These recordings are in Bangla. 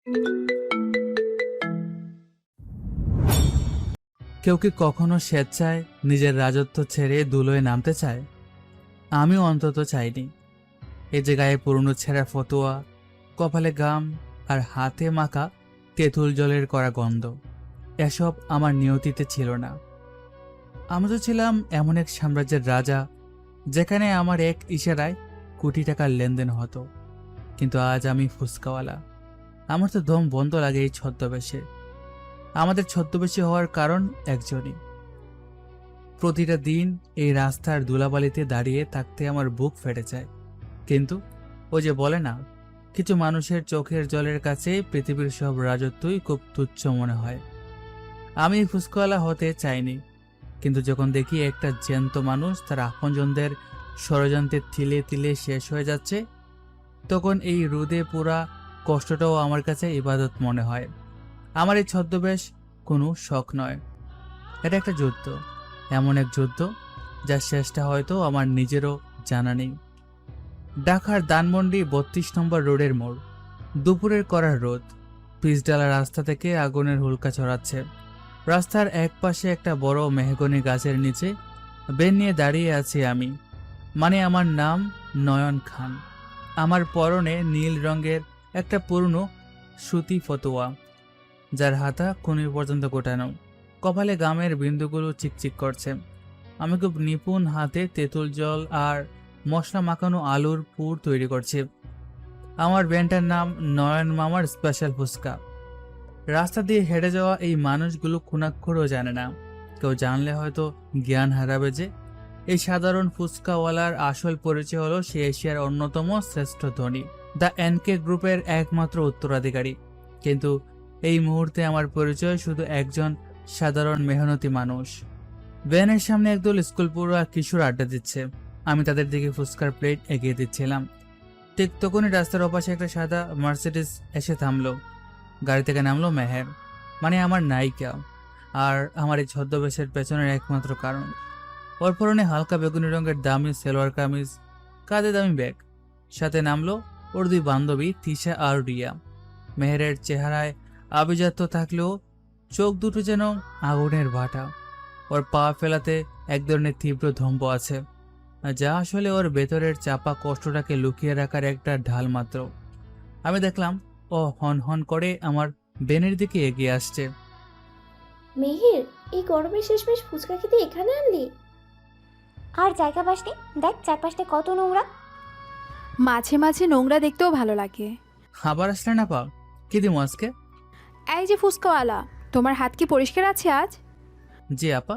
কেউ কি কখনো স্বেচ্ছায় নিজের রাজত্ব ছেড়ে ধুলোয় নামতে চায়? আমিও অন্তত চাইনি। এই যে গায়ে পুরনো ছেঁড়া ফতুয়া, কপালে গাম আর হাতে মাখা তেঁতুল জলের করা গন্ধ, এসব আমার নিয়তিতে ছিল না। আমি তো ছিলাম এমন এক সাম্রাজ্যের রাজা যেখানে আমার এক ইশারায় কোটি টাকার লেনদেন হতো। কিন্তু আজ আমি ফুসকাওয়ালা। আমার তো দম বন্ধ লাগে এই ছদ্মবেশে। আমাদের ছদ্মবেশী হওয়ার কারণ একজনই। প্রতিটা দিন এই রাস্তার ধুলাবালিতে দাঁড়িয়ে থাকতে আমার বুক ফেটে যায়। কিন্তু ওই যে বলে না, কিছু মানুষের চোখের জলের কাছে পৃথিবীর সব রাজত্বই খুব তুচ্ছ মনে হয়। আমি ফুসকাওয়ালা হতে চাইনি, কিন্তু যখন দেখি একটা জ্যান্ত মানুষ তার আপনজনদের ষড়যন্ত্রে তিলে তিলে শেষ হয়ে যাচ্ছে, তখন এই রোদে পুরা কষ্টটাও আমার কাছে ইবাদত মনে হয়। আমার এই ছদ্মবেশ কোনো শখ নয়, এটা একটা যুদ্ধ, এমন এক যুদ্ধ যার শেষটা হয়তো আমার নিজেরও জানা নেই। ঢাকার ধানমন্ডি ৩২ নম্বর রোডের মোড়। দুপুরের কড়া রোদ পিচঢালা রাস্তা থেকে আগুনের হুলকা ছড়াচ্ছে। রাস্তার এক পাশে একটা বড় মেহগনি গাছের নিচে বেন নিয়ে দাঁড়িয়ে আছি আমি, মানে আমার নাম নয়ন খান। আমার পরনে নীল রঙের একটা পুরনো সুতি ফতোয়া, যার হাতা কনুই পর্যন্ত গোটানো। কপালে গামের বিন্দুগুলো চিকচিক করছে। আমি খুব নিপুণ হাতে তেঁতুল জল আর মশলা মাখানো আলুর পুর তৈরি করছি। আমার ব্যান্ডটার নাম নয়ন মামার স্পেশাল ফুচকা। রাস্তা দিয়ে হেঁটে যাওয়া এই মানুষগুলো খুনাক্ষরও জানে না। কেউ জানলে হয়তো জ্ঞান হারাবে যে এই সাধারণ ফুচকাওয়ালার আসল পরিচয় হলো সে এশিয়ার অন্যতম শ্রেষ্ঠ ধনী, দ্য এনকে গ্রুপের একমাত্র উত্তরাধিকারী। কিন্তু এই মুহূর্তে আমার পরিচয় শুধু একজন সাধারণ মেহনতি মানুষ। ভ্যানের সামনে একদল স্কুল পড়ুয়া কিশোর আড্ডা দিচ্ছে। আমি তাদের দিকে ফুচকার প্লেট এগিয়ে দিচ্ছিলাম। ঠিক তখনই রাস্তার ওপাশে একটা সাদা মার্সিডিজ এসে থামলো। গাড়ি থেকে নামলো মেহের, মানে আমার নায়িকা, আর আমার এই ছদ্মবেশের পেছনের একমাত্র কারণ। ওর পরনে হালকা বেগুনি রঙের দামি সেলোয়ার কামিজ, কাঁধে দামি ব্যাগ। সাথে নামলো ওর দুই বান্ধবী তিশা আর রিয়া। মেহেরের চেহারায় আভিজাত্য থাকলেও চোখ দুটো যেন আগুনের ভাটা। ওর পা ফেলাতে এক ধরনের তীব্র ধম্ব আছে, যা আসলে ওর ভেতরের চাপা কষ্টটাকে লুকিয়ে রাখার একটা ঢাল মাত্র। আমি দেখলাম ও হন হন করে আমার বেনের দিকে এগিয়ে আসছে। মেহের, এই গরমের শেষমেশ ফুচকা খেতে এখানে আনলি? আর জায়গা পাসনি, দেখ চারপাশটা কত নোংরা। মাঝে মাঝে নোংরা দেখতেও ভালো লাগে। আবার আসলে না পা, কি দিমো আজকে? এই যে ফুচকাওয়ালা, তোমার হাত কি পরিষ্কার আছে আজ? জি আপা,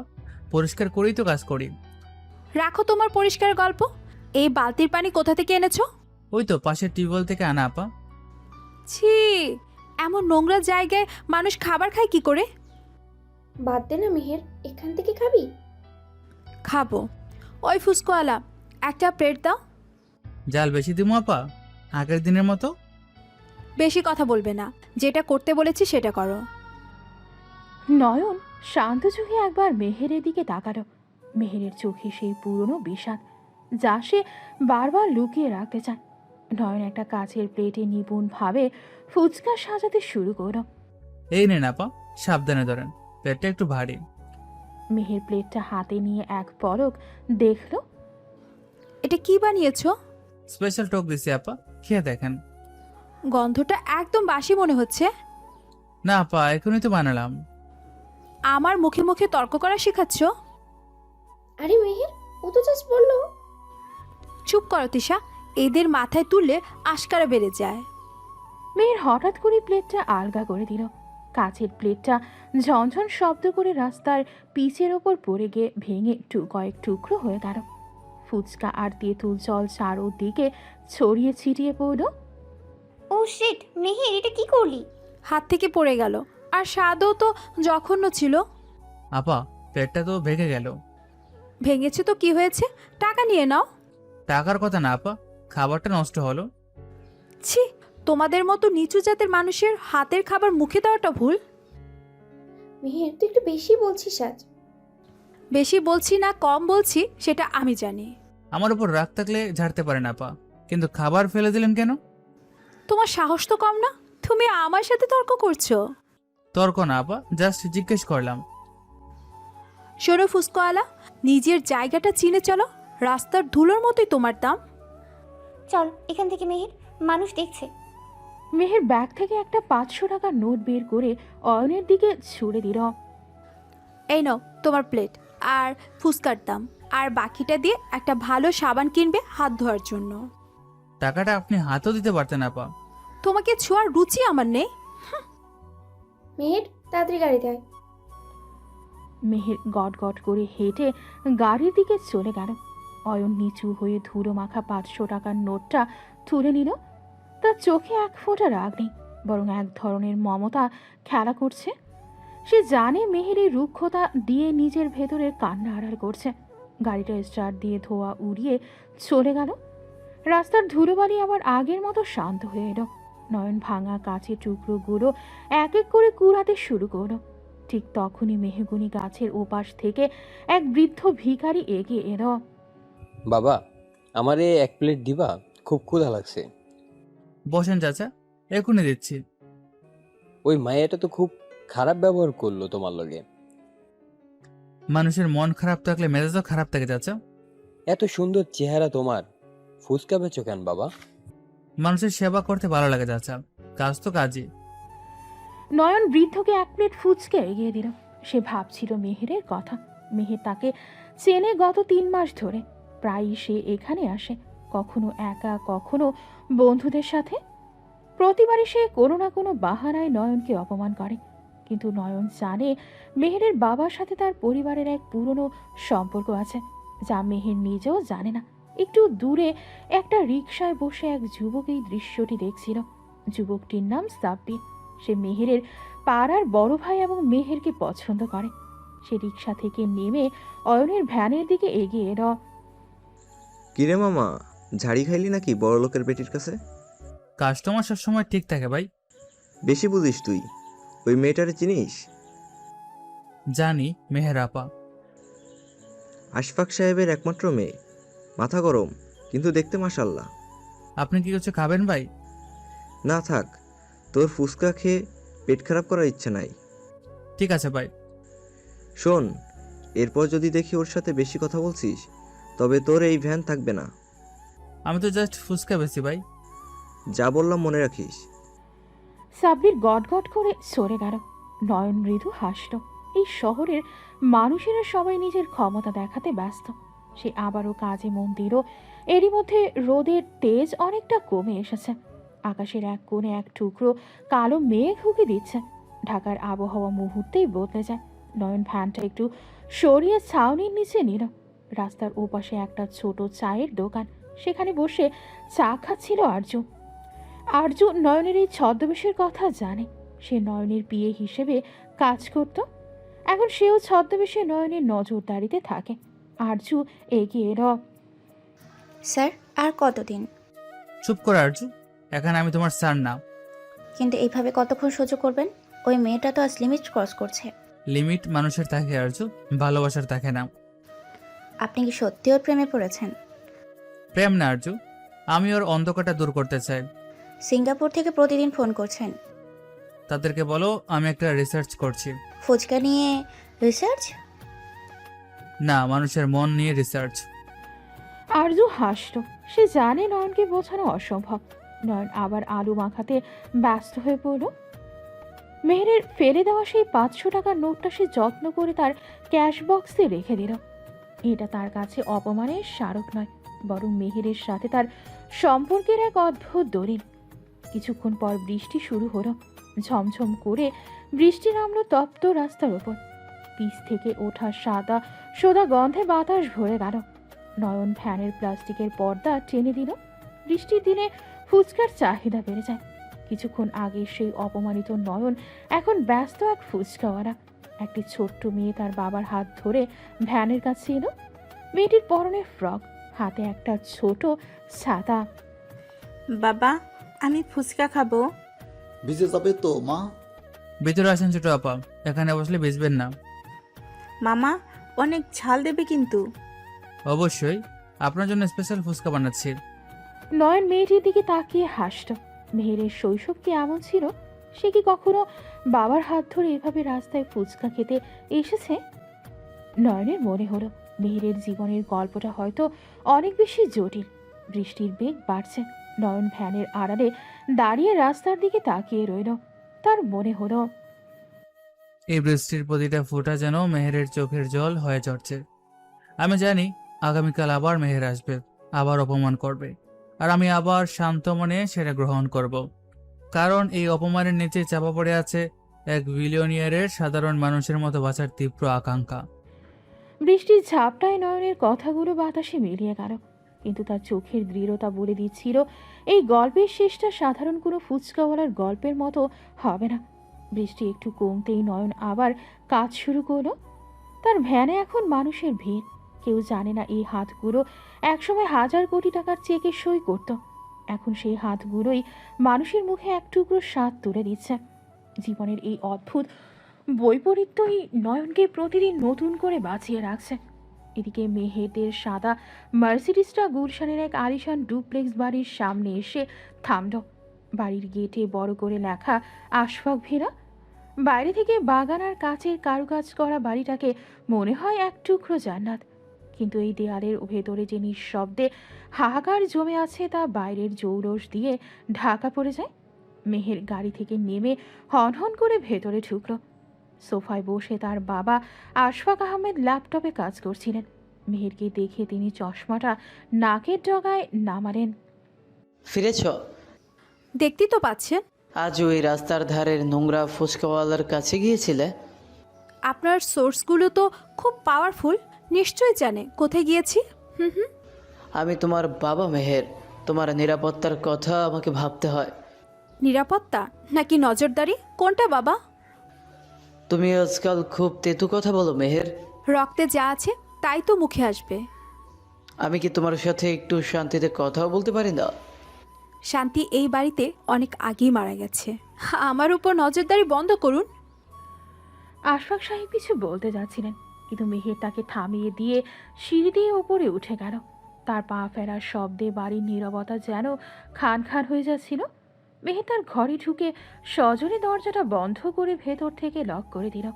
পরিষ্কার করেই তো কাজ করি। রাখো তোমার পরিষ্কার গল্প। এই বালতির পানি কোথা থেকে এনেছো? ওই তো পাশের টিউবওয়েল থেকে আনা আপা। ছি, এমন নোংরা জায়গায় মানুষ খাবার খায় কি করে? বাদ দে না মেহের, এখান থেকে খাবি? খাবো। ওই ফুচকাওয়ালা, একটা প্লেট দাও। জাল বেশি দিমো আপা, আগের দিনের মতো? বেশি কথা বলবে না, যেটা করতে বলেছি সেটা করো। নয়ন শান্ত চোখে একবার মেহেরের দিকে তাকালো। মেহেরের চোখে সেই পুরনো বিষাদ যা সে বারবার লুকিয়ে রাখতে চায়। নয়ন একটা কাচের প্লেটে নিপুণভাবে ফুচকা সাজাতে শুরু করলো। এই নেন আপা, সাবধানে ধরেন, প্লেটটা একটু ভারী। মেহের প্লেটটা হাতে নিয়ে এক পলক দেখলো। এটা কি বানিয়েছো? স্পেশাল টক দিছি আপা, খেয়ে দেখেন। গন্ধটা একদম বাসি মনে হচ্ছে। না আপা, এখনই তো বানালাম। আমার মুখে মুখে তর্ক করা শেখাচ্ছ? আরে মেহের, ও তো জাস্ট বললো। চুপ করো তিশা, এদের মাথায় তুললে আশকারা বেড়ে যায়। মেহের হঠাৎ করে প্লেটটা আলগা করে দিল। কাচের প্লেটটা ঝনঝন শব্দ করে রাস্তার পিচের ওপর পড়ে গিয়ে ভেঙে কয়েক টুকরো হয়ে গেল। ফুচকা আর তেঁতুল জল চারোদিকে ছড়িয়ে ছিটিয়ে পড়ল। ও শিট, মেহের এটা কি করলি? হাত থেকে পড়ে গেল, আর স্বাদও তো জঘন্য ছিল। আপা, প্লেটটা তো ভেঙে গেল। ভেঙেছে তো কি হয়েছে, টাকা নিয়ে নাও। টাকার কথা না আপা, খাবারটা নষ্ট হলো। ছি, তোমাদের মতো নিচু জাতের মানুষের হাতের খাবার মুখে দেওয়াটা ভুল। মেহের, তুই একটু বেশি বলছিস আজ। বেশি বলছি না কম বলছি সেটা আমি জানি। আমার উপর রাগ থাকলে ঝাড়তে পারেন আপা, কিন্তু খাবার ফেলে দিলেন কেন? তোমার সাহস তো কম না। থু, তুমি আমার সাথে তর্ক করছো? তর্ক না আপা, জাস্ট জিজ্ঞেস করলাম। শোনো ফুসকোয়ালা, নিজের জায়গাটা চিনে চলো। রাস্তার ধুলোর মতোই তোমার দাম। চল এখান থেকে মেহের, মানুষ দেখছে। মেহের ব্যাগ থেকে একটা 500 টাকার নোট বের করে অয়নের দিকে ছুড়ে দিল। এই নাও তোমার প্লেট আর ফুচকার দাম, আর বাকিটা দিয়ে একটা ভালো সাবান কিনবে হাত ধোয়ার জন্য। টাকাটা আপনি হাতও দিতে পারতেন আপা। তোমাকে ছোঁয়ার রুচি আমার নেই। মেহের, তাড়াতাড়ি গাড়িতে আয়। মেহের গট গট করে হেঁটে গাড়ির দিকে চলে গেল। অয়ন নিচু হয়ে ধুলো মাখা 500 টাকার নোটটা তুলে নিল। তার চোখে এক ফোঁটা রাগ নেই, বরং এক ধরনের মমতা খেলা করছে। সে জানে মেহের এই রুক্ষতা দিয়ে নিজের ভেতরের কান্না আড়াল করছে। গাড়িটা স্টার্ট দিয়ে ধোয়া উড়িয়ে চলে গেল। রাস্তার ধুলোবালি আবার আগের মতো শান্ত হয়ে এলো। নয়ন ভাঙা কাঁচের টুকরোগুলো এক এক করে কুড়াতে শুরু করলো। ঠিক তখনই মেহগুনি গাছের ওপাশ থেকে এক বৃদ্ধ ভিখারি এগিয়ে এলো। বাবা, আমারে 1 প্লেট দিবা? খুব ক্ষুধা লাগছে। বসেন চাচা, এখনই দিচ্ছি। ওই মাইয়াটা তো খুব খারাপ ব্যবহার করলো তোমার লগে। মানুষের মন খারাপ থাকলে মেজাজও খারাপ থাকে চাচা। এত সুন্দর চেহারা তোমার, ফুচকা বেচো কেন বাবা? মানুষের সেবা করতে ভালো লাগে চাচা, কাজ তো কাজই। নয়ন বৃদ্ধকে 1 প্লেট ফুচকা এগিয়ে দিল। সে ভাবছিল মেহেরের কথা। মেহের তাকে চেনে গত 3 মাস ধরে। প্রায়ই সে এখানে আসে, কখনো একা, কখনো বন্ধুদের সাথে। প্রতিবারই সে কোনো না কোনো বাহানায় নয়নকে অপমান করে। কিন্তু নয়ন জানে মেহেরের বাবার সাথে তার পরিবারের এক পুরনো সম্পর্ক আছে, যা মেহের নিজেও জানে না। একটু দূরে একটা রিকশায় বসে এক যুবক এই দৃশ্যটি দেখছিল। যুবকটির নাম সাব্বির। সে মেহেরের পাড়ার বড় ভাই এবং মেহেরকে পছন্দ করে। সে রিকশা থেকে নেমে অয়নের ভ্যানের দিকে এগিয়ে এলো। কিরে মামা, ঝাড়ি খাইলি নাকি বড় লোকের বেটির কাছে? কাস্টমার সবসময় ঠিক থাকে ভাই। বেশি বুঝিস তুই। ওই মেয়েটারে চিনিস? জানি, মেহের আপা। আশফাক সাহেবের একমাত্র মেয়ে। মাথা গরম, কিন্তু দেখতে মাশাল্লাহ। আপনি কি কিছু খাবেন ভাই? না থাক, তোর ফুচকা খেয়ে পেট খারাপ করার ইচ্ছে নাই। ঠিক আছে ভাই। শোন, এরপর যদি দেখি ওর সাথে বেশি কথা বলছিস, তবে তোর এই ভ্যান থাকবে না। আমি তো জাস্ট ফুচকা বেশি ভাই। যা বললাম মনে রাখিস। সাব্বির গট গট করে সরে গেল। নয়ন মৃদু হাসল। এই শহরের মানুষেরা সবাই নিজের ক্ষমতা দেখাতে ব্যস্ত। সে আবারও কাজে মন দিল। এরই মধ্যে রোদের তেজ অনেকটা কমে এসেছে। আকাশের এক কোণে এক টুকরো কালো মেঘ হুকে দিচ্ছে। ঢাকার আবহাওয়া মুহূর্তেই বদলে যায়। নয়ন ভ্যানটা একটু সরিয়ে ছাউনির নিচে নিল। রাস্তার ওপাশে একটা ছোট চায়ের দোকান, সেখানে বসে চা খাচ্ছিল আরজু। আরজু নয়নের এই ছদ্মবেশের কথা জানে। সে নয়নের বিয়ে হিসেবে কাজ করত। এখন সেও ছদ্মবেশে নয়নের নজরদারিতে থাকে। আরজু এগিয়ে এলো। স্যার, আর কতদিন? চুপ করে আরজু, এখানে আমি তোমার স্যার না। কিন্তু এইভাবে কতক্ষণ সহ্য করবেন? ওই মেয়েটা তো আজ লিমিট ক্রস করছে। লিমিট মানুষের থাকে আরজু, ভালোবাসার থাকে না। আপনি কি সত্যি ওর প্রেমে পড়েছেন? প্রেম না আরজু, আমি ওর অন্ধকারটা দূর করতে চাই। সিঙ্গাপুর থেকে প্রতিদিন ফোন করছেন। তাদেরকে বলো আমি একটা রিসার্চ করছি। ফুচকা নিয়ে রিসার্চ? না, মানুষের মন নিয়ে রিসার্চ। আরজু হাসল। সে জানে নয়নকে বোঝানো অসম্ভব। নয়ন আবার আলু মাখাতে ব্যস্ত হয়ে পড়ল। মেহেরের ফেলে দেওয়া সেই 500 টাকার নোটটা সে যত্ন করে তার ক্যাশ বক্সে রেখে দিল। এটা তার কাছে অপমানের স্মারক নয়, বরং মেহেরের সাথে তার সম্পর্কের এক অদ্ভুত দলিল। কিছুক্ষণ পর বৃষ্টি শুরু হলো। ঝমঝম করে বৃষ্টি নামলো তপ্ত রাস্তার ওপর। পিচ থেকে ওঠা সাদা সোদা গন্ধে বাতাস ভরে গেল। নয়ন ভ্যানের প্লাস্টিকের পর্দা টেনে দিল। বৃষ্টির দিনে ফুচকার চাহিদা বেড়ে যায়। কিছুক্ষণ আগে সেই অপমানিত নয়ন এখন ব্যস্ত এক ফুচকাওয়ালা। একটি ছোট্ট মেয়ে তার বাবার হাত ধরে ভ্যানের কাছে এলো। মেয়েটির পরনে ফ্রক, হাতে একটা ছোট ছাতা। বাবা, আমি ফুচকা খাবো। ভিজে যাবে তো মা। ভিতরে আসেন ছোট আপা, এখানে বসলে বেচবেন না। মামা, অনেক ঝাল দেবে কিন্তু। অবশ্যই, আপনার জন্য স্পেশাল ফুচকা বানাচ্ছি। নয়ন মেয়েটির দিকে তাকিয়ে হাসল। মেহেরের শৈশব কি এমন ছিল? সে কি কখনো বাবার হাত ধরে এভাবে রাস্তায় ফুচকা খেতে এসেছে? নয়নের মনে হলো মেহেরের জীবনের গল্পটা হয়তো অনেক বেশি জটিল। বৃষ্টির বেগ বাড়ছে। নয়ন ভ্যানের আড়ালে দাঁড়িয়ে রাস্তার দিকে তাকিয়ে রইল। তার মনে হলো এই বৃষ্টির প্রতিটা ফোঁটা যেন মেহেরের চোখের জল হয়ে চড়ছে। আমি জানি আগামীকাল আবার মেহের আসবে, আবার অপমান করবে, আর আমি আবার শান্ত মনে সেটা গ্রহণ করব। কারণ এই অপমানের নিচে চাপা পড়ে আছে এক বিলিয়নিয়ারের সাধারণ মানুষের মতো বাঁচার তীব্র আকাঙ্ক্ষা। বৃষ্টির ঝাপটায় নয়নের কথাগুলো বাতাসে মিলিয়ে গেল, কিন্তু তার চোখের দৃঢ়তা বলে দিচ্ছিল এই গল্পের শেষটা সাধারণ কোনো ফুচকাওয়ালার গল্পের মতো হবে না। বৃষ্টি একটু কমতেই নয়ন আবার কাজ শুরু করলো। তার ভ্যানে এখন মানুষের ভিড়। কেউ জানে না এই হাতগুলো একসময় 1000 কোটি টাকার চেকে সই করত। এখন সেই হাতগুলোই মানুষের মুখে এক টুকরো স্বাদ তুলে দিচ্ছে। জীবনের এই অদ্ভুত বৈপরীত্যই নয়নকে প্রতিদিন নতুন করে বাঁচিয়ে রাখছে। এদিকে মেহেরদের সাদা মার্সিডিসটা গুলশানের এক আলিশান ডুপ্লেক্স বাড়ির সামনে এসে থামল। বাড়ির গেটে বড় করে লেখা আশফাক ভিলা। বাইরে থেকে বাগান আর কাচের কারুকাজ করা বাড়িটাকে মনে হয় এক টুকরো জান্নাত। কিন্তু এই দেয়ালের ভেতরে যে নিঃশব্দে হাহাকার জমে আছে তা বাইরের জৌলস দিয়ে ঢাকা পড়ে যায়। মেহের গাড়ি থেকে নেমে হনহন করে ভেতরে ঢুকল। সোফায় বসে তার বাবা আশফাক আহমেদ ল্যাপটপে কাজ করছিলেন। মেহেরকে দেখে তিনি চশমাটা নাকের ডগায় নামালেন। ফিরেছ? দেখতেই তো পাচ্ছেন। আজ ওই রাস্তার ধারের নোংরা ফুচকাওয়ালার কাছে গিয়েছিলে? আপনার সোর্সগুলো তো খুব পাওয়ারফুল, নিশ্চয়ই জানে কোথায় গিয়েছি। হুম। আমি তোমার বাবা মেহের। তোমার নিরাপত্তার কথা আমাকে ভাবতে হয়। নিরাপত্তা নাকি নজরদারি, কোনটা বাবা? তুমি আজকাল খুব তেতু কথা বলো মেহের। রক্তে যা আছে তাই তো মুখে আসবে। আমি কি তোমার সাথে একটু শান্তিতে কথাও বলতে পারি না? শান্তি এই বাড়িতে অনেক আগেই মারা গেছে। আমার উপর নজরদারি বন্ধ করুন। আশফাক সাহেব কিছু বলতে যাচ্ছিলেন, কিন্তু মেহের তাকে থামিয়ে দিয়ে সিঁড়ি দিয়ে ওপরে উঠে গেল। তার পা ফেরার শব্দে বাড়ির নীরবতা যেন খান খান হয়ে যাচ্ছিল। মেহের তার ঘরে ঢুকে সজোরে দরজাটা বন্ধ করে ভেতর থেকে লক করে দিল।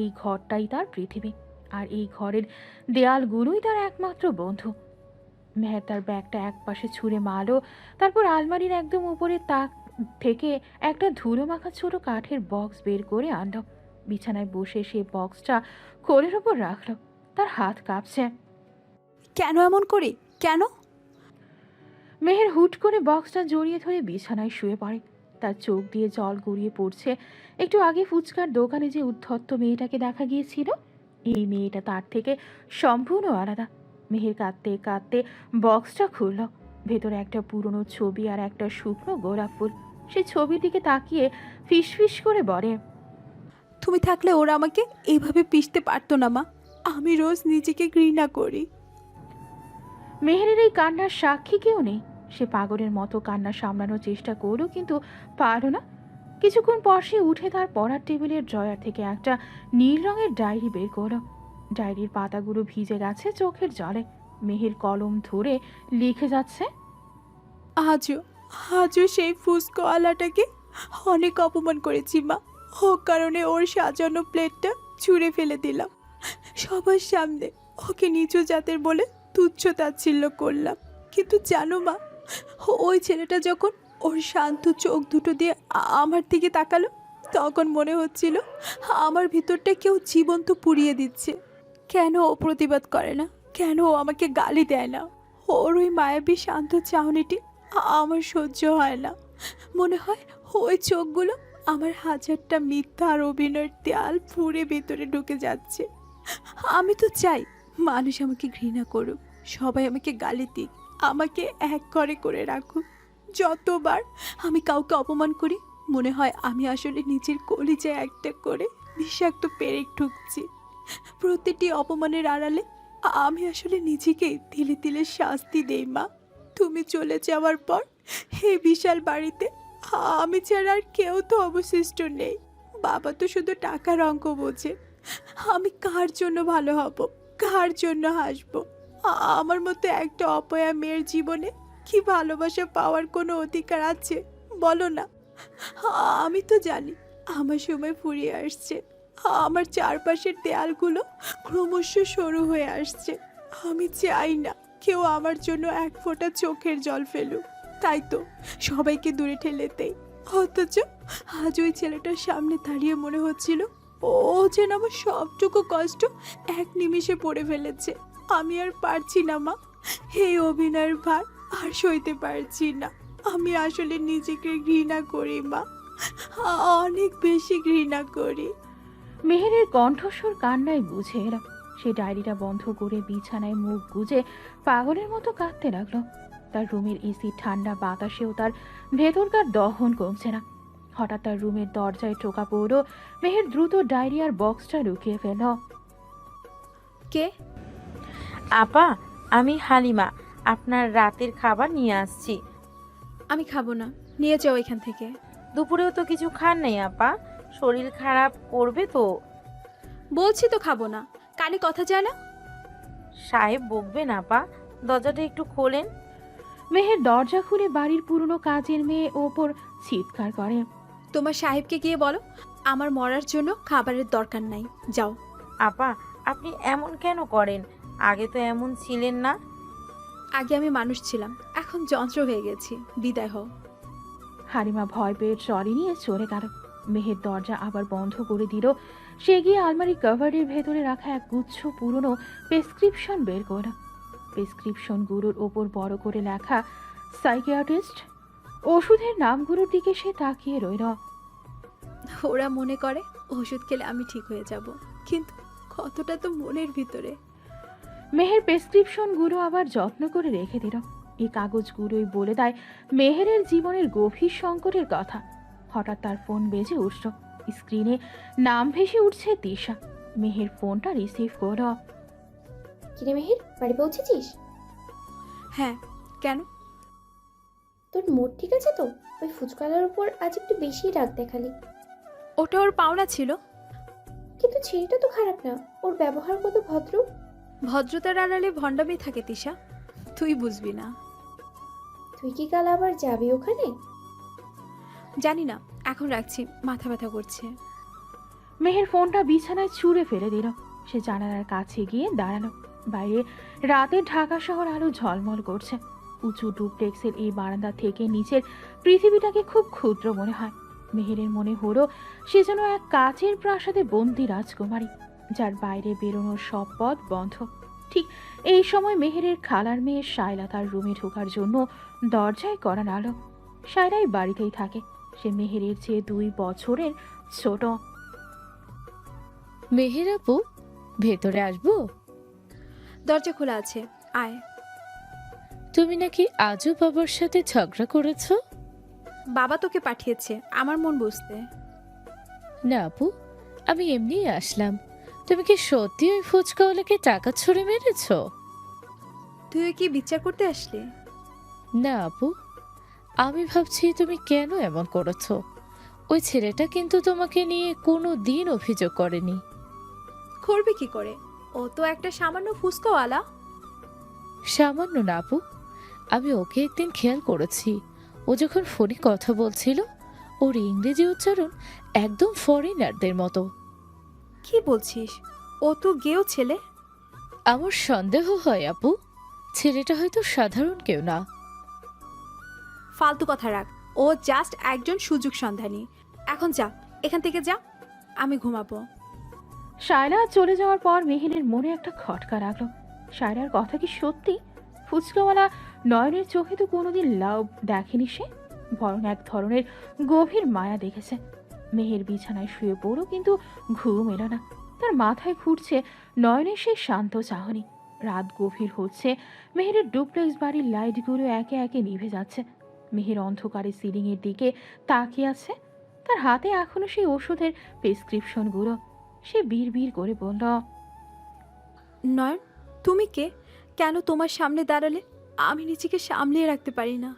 এই ঘরটাই তার পৃথিবী, আর এই ঘরের দেয়ালগুলোই তার একমাত্র বন্ধু। মেহের তার ব্যাগটা একপাশে ছুঁড়ে মারল, তারপর আলমারির একদম উপরে তাক থেকে একটা ধুলো মাখা ছোট কাঠের বক্স বের করে আনল। বিছানায় বসে সে বক্সটা কোলের ওপর রাখল। তার হাত কাঁপছে। কেন এমন করি, কেন? মেহের হুট করে বক্সটা জড়িয়ে ধরে বিছানায় শুয়ে পড়ে। তার চোখ দিয়ে জল গড়িয়ে পড়ছে। একটু আগে ফুচকার দোকানে যে উদ্ধত্ত মেয়েটাকে দেখা গিয়েছিল, এই মেয়েটা তার থেকে সম্পূর্ণ আলাদা। মেহের কাঁদতে কাঁদতে বক্সটা খুলল। ভেতরে একটা পুরনো ছবি আর একটা শুকনো গোলাপ ফুল। সে ছবির দিকে তাকিয়ে ফিসফিস করে বলে, তুমি থাকলে ওরা আমাকে এইভাবে পিষতে পারতো না মা। আমি রোজ নিজেকে ঘৃণা করি। মেহেরের এই কান্নার সাক্ষী কেউ নেই। সে পাগলের মতো কান্না সামলানোর চেষ্টা করলো, কিন্তু পারল না। কিছুক্ষণ পর সে উঠে তার পড়ার টেবিলের ড্রয়ার থেকে একটা নীল রঙের ডায়েরি বের করলো। ডায়েরির পাতাগুলো ভিজে গেছে চোখের জলে। মেহের কলম ধরে লিখে যাচ্ছে, আজও সেই ফুসকাওয়ালাটাকে অনেক অপমান করেছি মা। ও কারণে ওর সাজানো প্লেটটা ছুঁড়ে ফেলে দিলাম। সবার সামনে ওকে নিচু জাতের বলে তুচ্ছ তাচ্ছিল্য করলাম। কিন্তু জানো মা, ওই ছেলেটা যখন ওর শান্ত চোখ দুটো দিয়ে আমার দিকে তাকালো, তখন মনে হচ্ছিল আমার ভিতরটা কেউ জীবন্ত পুড়িয়ে দিচ্ছে। কেন ও প্রতিবাদ করে না? কেন ও আমাকে গালি দেয় না? ওর ওই মায়াবী শান্ত চাহনিটি আমার সহ্য হয় না। মনে হয় ওই চোখগুলো আমার হাজারটা মিথ্যা আর অভিনয়ের দেয়াল পুড়ে ভেতরে ঢুকে যাচ্ছে। আমি তো চাই মানুষ আমাকে ঘৃণা করুক, সবাই আমাকে গালি দিক, আমাকে এক ঘরে করে রাখুক। যতবার আমি কাউকে অপমান করি, মনে হয় আমি আসলে নিজের কলিজায় একটা করে বিষাক্ত পেরেক ঢুকছি। প্রতিটি অপমানের আড়ালে আমি আসলে নিজেকে তিলে তিলে শাস্তি দেই মা। তুমি চলে যাওয়ার পর এই বিশাল বাড়িতে আমি ছাড়া আর কেউ তো অবশিষ্ট নেই। বাবা তো শুধু টাকার অঙ্ক বোঝে। আমি কার জন্য ভালো হব, কার জন্য হাসবো? আমার মতো একটা অপয়া মেয়ের জীবনে কি ভালোবাসা পাওয়ার কোনো অধিকার আছে বলো না। আমি তো জানি আমার সময় ফুরিয়ে আসছে। আমার চারপাশের দেয়ালগুলো ক্রমশ সরু হয়ে আসছে। আমি চাই না কেউ আমার জন্য এক ফোঁটা চোখের জল ফেলুক। তাই তো সবাইকে দূরে ঠেলেতেই। অথচ আজ ওই ছেলেটার সামনে দাঁড়িয়ে মনে হচ্ছিল ও যেন আমার সবটুকু কষ্ট এক নিমিষে পড়ে ফেলেছে। আমি আর পারছি না মা, এই অভিনয়ের ভার আর সইতে পারছি না। আমি আসলে নিজেকে ঘৃণা করি মা, অনেক বেশি ঘৃণা করি। মেহেরের কণ্ঠস্বর কান্নায় বুঝে এলো। সে ডায়েরিটা বন্ধ করে বিছানায় মুখ গুজে পাগলের মতো কাঁদতে লাগলো। তার রুমের এসি ঠান্ডা বাতাসেও তার ভেতরকার দহন কমছে না। হঠাৎ তার রুমের দরজায় টোকা পড়ল। মেহের দ্রুত ডায়রিয়ার বক্সটা লুকিয়ে ফেল। কে? আপা, আমি হালিমা, আপনার রাতের খাবার নিয়ে আসছি। আমি খাবো না, নিয়ে যাও এখান থেকে। দুপুরেও তো কিছু খান নাই আপা, শরীর খারাপ করবে তো। বলছি তো খাবো না, কানে কথা যায় না? সাহেব বকবেন আপা, দরজাটা একটু খোলেন। মেহের দরজা খুলে বাড়ির পুরনো কাজের মেয়ে ওপর চিৎকার করে। তোমার সাহেবকে গিয়ে বলো আমার মরার জন্য খাবারের দরকার নাই, যাও। আপা, আপনি এমন কেন করেন? আগে তো এমন ছিলেন না। আগে আমি মানুষ ছিলাম, এখন যন্ত্র হয়ে গেছি, বিদায় হও। হালিমা ভয় পেয়ে ট্রলি নিয়ে চলে গেল। মেহের দরজা আবার বন্ধ করে দিল। সে গিয়ে আলমারি কভারের ভেতরে রাখা এক গুচ্ছ পুরনো প্রেসক্রিপশন বের করল। প্রেসক্রিপশনগুলোর ওপর বড় করে লেখা সাইকিয়াট্রিস্ট। ওষুধের নামগুলোর দিকে সে তাকিয়ে রইল। ওরা মনে করে ওষুধ খেলে আমি ঠিক হয়ে যাব, কিন্তু কতটা তো মনের ভিতরে। মেহের প্রেসক্রিপশনগুলো আবার যত্ন করে রেখে দিল। এই কাগজগুলোই বলে দেয় মেহেরের জীবনের গভীর সংকটের কথা। হঠাৎ তার ফোন বেজে উঠল। স্ক্রিনে নাম ভেসে উঠছে দিশা। মেহের ফোনটা রিসিভ করল। কিরে মেহের, বাড়ি পৌঁছেছিস? হ্যাঁ, কেন? তোর মুড ঠিক আছে তো? ওই ফুচকালার উপর আজ একটু বেশি রাগ দেখালি। ওটা ওর পাওনা ছিল। কিন্তু ছেলেটা তো খারাপ না, ওর ব্যবহার কত ভদ্র। ভদ্রতার আড়ালে ভণ্ডামি থাকে তিশা, তুই বুঝবি না। তুই কি কাল আবার যাবি ওখানে? জানি না, এখন রাখছি, মাথা ব্যথা করছে। মেহের ফোনটা বিছানায় ছুঁড়ে ফেলে দিল। সে জানালার কাছে গিয়ে দাঁড়ালো। বাইরে রাতের ঢাকা শহর আলো ঝলমল করছে। উঁচু ডুপ্লেক্সের এই বারান্দা থেকে নিচের পৃথিবীটাকে খুব ক্ষুদ্র মনে হয়। মেহেরের মনে হলো সে যেন এক কাচের প্রাসাদে বন্দি রাজকুমারী, যার বাইরে বেরোনোর সব পথ বন্ধ। ঠিক এই সময় মেহেরের খালার মেয়ে শায়লা তার রুমে ঢোকার জন্য দরজায় কড়া নাড়ল। শায়লাই বাড়িতেই থাকে। সে মেহেরের চেয়ে 2 বছরের ছোট। মেহের আপু, ভেতরে আসবো? দরজা খোলা আছে, আয়। তুমি নাকি আজও বাবার সাথে ঝগড়া করেছো? বাবা তোকে পাঠিয়েছে আমার মন বুঝতে। না আপু, আমি এমনিই আসলাম। তুমি কি সত্যি ওই ফুচকাওয়ালাকে টাকা ছুঁড়ে মেরেছো? তুই কি বিচার করতে আসলি? না আপু, আমি ভাবছি তুমি কেন এমন করেছো। ওই ছেলেটা কিন্তু তোমাকে নিয়ে কোনো দিন অভিযোগ করেনি। করবে কি করে? ও তো একটা সামান্য ফুসকাওয়ালা। সামান্য না আপু, আমি ওকে একদিন খেয়াল করেছি। ও যখন ফোনে কথা বলছিল, ওর ইংরেজি উচ্চারণ একদম ফরেনারদের মতো। কি বলছিস? ও তো গেও ছেলে। আমার সন্দেহ হয় আপু, ছেলেটা হয়তো সাধারণ কেউ না। ফালতু কথা রাখ, ও জাস্ট একজন সুযোগ সন্ধানী। এখন যা, এখান থেকে যা, আমি ঘুমাবো। শায়লা চলে যাওয়ার পর মেহেরের মনে একটা খটকা রাখলো। শায়লার কথা কি সত্যি? ফুচকাওয়ালা নয়নের চোখে তো কোনোদিন লাভ দেখেনি সে, বরং এক ধরনের গভীর মায়া দেখেছে। মেহের বিছানায় শুয়ে পড়ল, কিন্তু ঘুম এলো না। তার মাথায় ঘুরছে নয়নের সেই শান্ত চাহনি। রাত গভীর হচ্ছে। মেহেরের ডুপ্লেক্স বাড়ির লাইটগুলো একে একে নিভে যাচ্ছে। মেহের অন্ধকারে সিলিংয়ের দিকে তাকিয়ে আছে। তার হাতে এখনো সেই ওষুধের প্রেসক্রিপশনগুলো। সে বিড়বিড় করে বলল, নয়ন, তুমি কে? কেন তোমার সামনে দাঁড়ালে আমি নিজেকে সামলিয়ে রাখতে পারি না।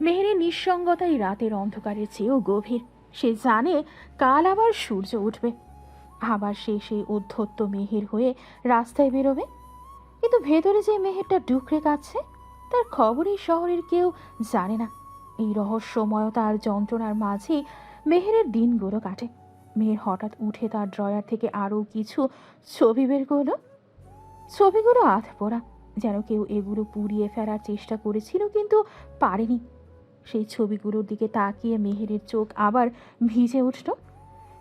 মেহেরের নিঃসঙ্গতাই রাতের অন্ধকারের চেয়েও গভীর। সে জানে কাল আবার সূর্য উঠবে, আবার সে সেই উদ্ধত্ত মেহের হয়ে রাস্তায় বেরোবে। কিন্তু ভেতরে যে মেহেরটা ডুকরে কাচ্ছে, তার খবর এই শহরের কেউ জানে না। এই রহস্যময়তা আর যন্ত্রণার মাঝেই মেহেরের দিনগুলো কাটে। মেহের হঠাৎ উঠে তার ড্রয়ার থেকে আরও কিছু ছবি বের করলো। ছবিগুলো আধপোড়া, যেন কেউ এগুলো পুড়িয়ে ফেলার চেষ্টা করেছিল কিন্তু পারেনি। সেই ছবিগুলোর দিকে তাকিয়ে মেহেরের চোখ আবার ভিজে উঠল।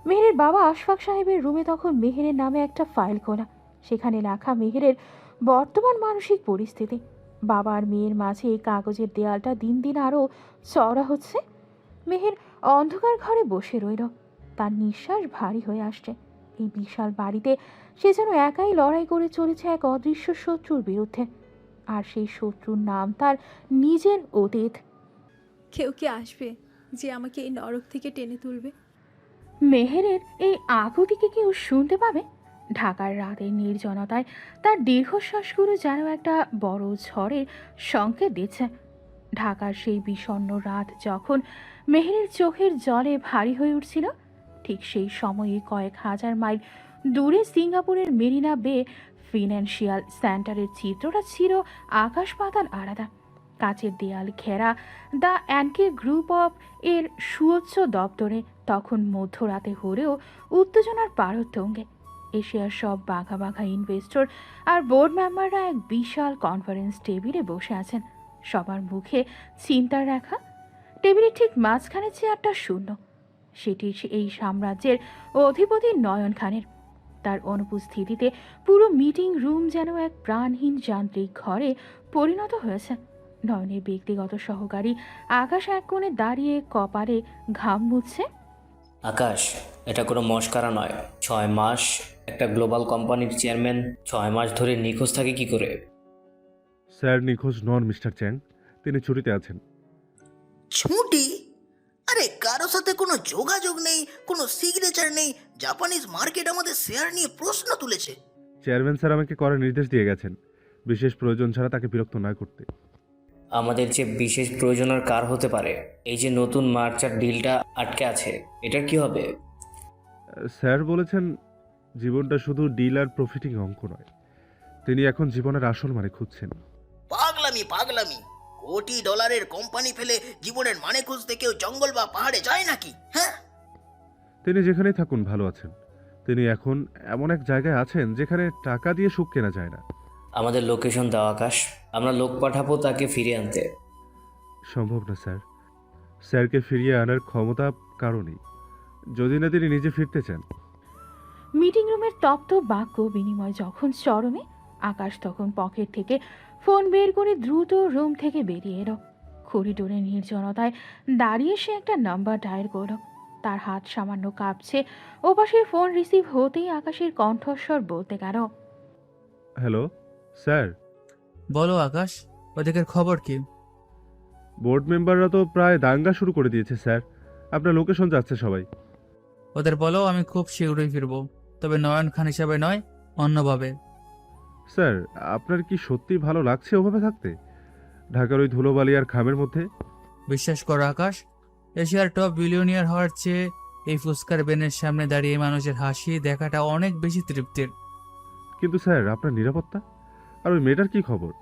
মেহেরের বাবা আশফাক সাহেবের রুমে তখন মেহেরের নামে একটা ফাইল খোলা, সেখানে লেখা মেহেরের বর্তমান মানসিক পরিস্থিতি। বাবা আর মেয়ের মাঝে এই কাগজের দেয়ালটা দিন দিন আরও চওড়া হচ্ছে। মেহের অন্ধকার ঘরে বসে রইল, তার নিঃশ্বাস ভারী হয়ে আসছে। এই বিশাল বাড়িতে সে যেন একাই লড়াই করে চলেছে এক অদৃশ্য শত্রুর বিরুদ্ধে, আর সেই শত্রুর নাম তার নিজের অতীত। কেউ কি আসবে যে আমাকে এই নরক থেকে টেনে তুলবে? মেহেরের এই আকুতিকে কেউ শুনতে পাবে? ঢাকার রাতের নির্জনতায় তার দীর্ঘশ্বাসগুলো যেন একটা বড় ঝড়ের সংকেত দিচ্ছে। ঢাকার সেই বিষণ্ণ রাত যখন মেহেরের চোখের জলে ভারী হয়ে উঠছিল, ঠিক সেই সময়ে কয়েক হাজার মাইল দূরে সিঙ্গাপুরের মেরিনা বে ফিনান্সিয়াল সেন্টারের চিত্রটা ছিল আকাশ পাতাল আলাদা। কাচের দেয়াল ঘেরা দ্য অ্যানকে গ্রুপ অফ এর সুউচ্চ দপ্তরে তখন মধ্যরাতে হলেও উত্তেজনার পারোত্তঙ্গে। এশিয়ার সব বাঘা বাঘা ইনভেস্টর আর বোর্ড মেম্বাররা এক বিশাল কনফারেন্স টেবিলে বসে আছেন, সবার মুখে চিন্তার রেখা। টেবিলের ঠিক মাঝখানে চেয়ারটা শূন্য, সেটি এই সাম্রাজ্যের অধিপতি নয়ন খানের। তার অনুপস্থিতিতে পুরো মিটিং রুম যেন এক প্রাণহীন যান্ত্রিক ঘরে পরিণত হয়েছে। নয়নের ব্যক্তিগত সহকারী আকাশ এক কোণে দাঁড়িয়ে কপালে ঘাম মুছছে। আকাশ, এটা কোনো মশকারা নয়। 6 মাস একটা গ্লোবাল কোম্পানির চেয়ারম্যান 6 মাস ধরে নিখোঁজ থাকে কি করে? স্যার নিখোঁজ নন মিস্টার চ্যাং, তিনি ছুটিতে আছেন। ছুটি? আরে কারো সাথে কোনো যোগাযোগ নেই, কোনো সিগনেচার নেই। জাপানিজ মার্কেট আমাদের শেয়ার নিয়ে প্রশ্ন তুলেছে। চেয়ারম্যান স্যার আমাকে করার নির্দেশ দিয়ে গেছেন, বিশেষ প্রয়োজন ছাড়া তাকে বিরক্ত না করতে। আমাদের যে বিশেষ প্রয়োজন আর কার হতে পারে? এই যে নতুন মার্চার ডিলটা আটকে আছে, এটার কি হবে? স্যার বলেছেন জীবনটা শুধু ডিল আর প্রফিটিং অঙ্ক নয়, তিনি এখন জীবনের আসল মানে খুঁজছেন। পাগলামি পাগলামি, কোটি ডলারের কোম্পানি ফেলে জীবনের মানে খুঁজতে কেউ জঙ্গল বা পাহাড়ে যায় নাকি? হ্যাঁ, তিনি যেখানেই থাকুন ভালো আছেন। তিনি এখন এমন এক জায়গায় আছেন যেখানে টাকা দিয়ে সুখ কেনা যায় না। আমাদের লোকেশন দাও আকাশ, আমরা লোক পাঠাবো তাকে ফিরিয়ে আনতে। সম্ভব না স্যার, স্যারকে ফিরিয়ে আনার ক্ষমতা কারো নেই, যদি না তিনি নিজে ফিরতে চান। মিটিং রুমের তপ্ত বাক্য বিনিময় যখন চরমে, আকাশ তখন পকেট থেকে ফোন বের করে দ্রুত রুম থেকে বেরিয়ে এলো। করিডোরের নির্জনতায় দাঁড়িয়ে সে একটা নাম্বার ডায়াল করল। তার হাত সামান্য কাঁপছে। ওপাশের ফোন রিসিভ হতেই আকাশের কণ্ঠস্বর বলতে গেল, হ্যালো স্যার। বলো আকাশ, ওদিকের খবর কি? বোর্ড মেম্বাররা তো প্রায় দাঙ্গা শুরু করে দিয়েছে স্যার, আপনার লোকেশন যাচ্ছে সবাই। ওদের বলো আমি খুব শীঘ্রই ফিরবো, তবে নয়ন খান হিসাবে নয়, অন্যভাবে। স্যার আপনার কি সত্যি ভালো লাগছে ওভাবে থাকতে, ঢাকার ওই ধুলোবালি আর খামের মধ্যে? বিশ্বাস করো আকাশ, এশিয়ার টপ বিলিয়নিয়ার হওয়ার চেয়ে এই ফুসকার বেনের সামনে দাঁড়িয়ে মানুষের হাসি দেখাটা অনেক বেশি তৃপ্তির। কিন্তু স্যার আপনার নিরাপত্তা আর ওই মেয়েটার কি খবর?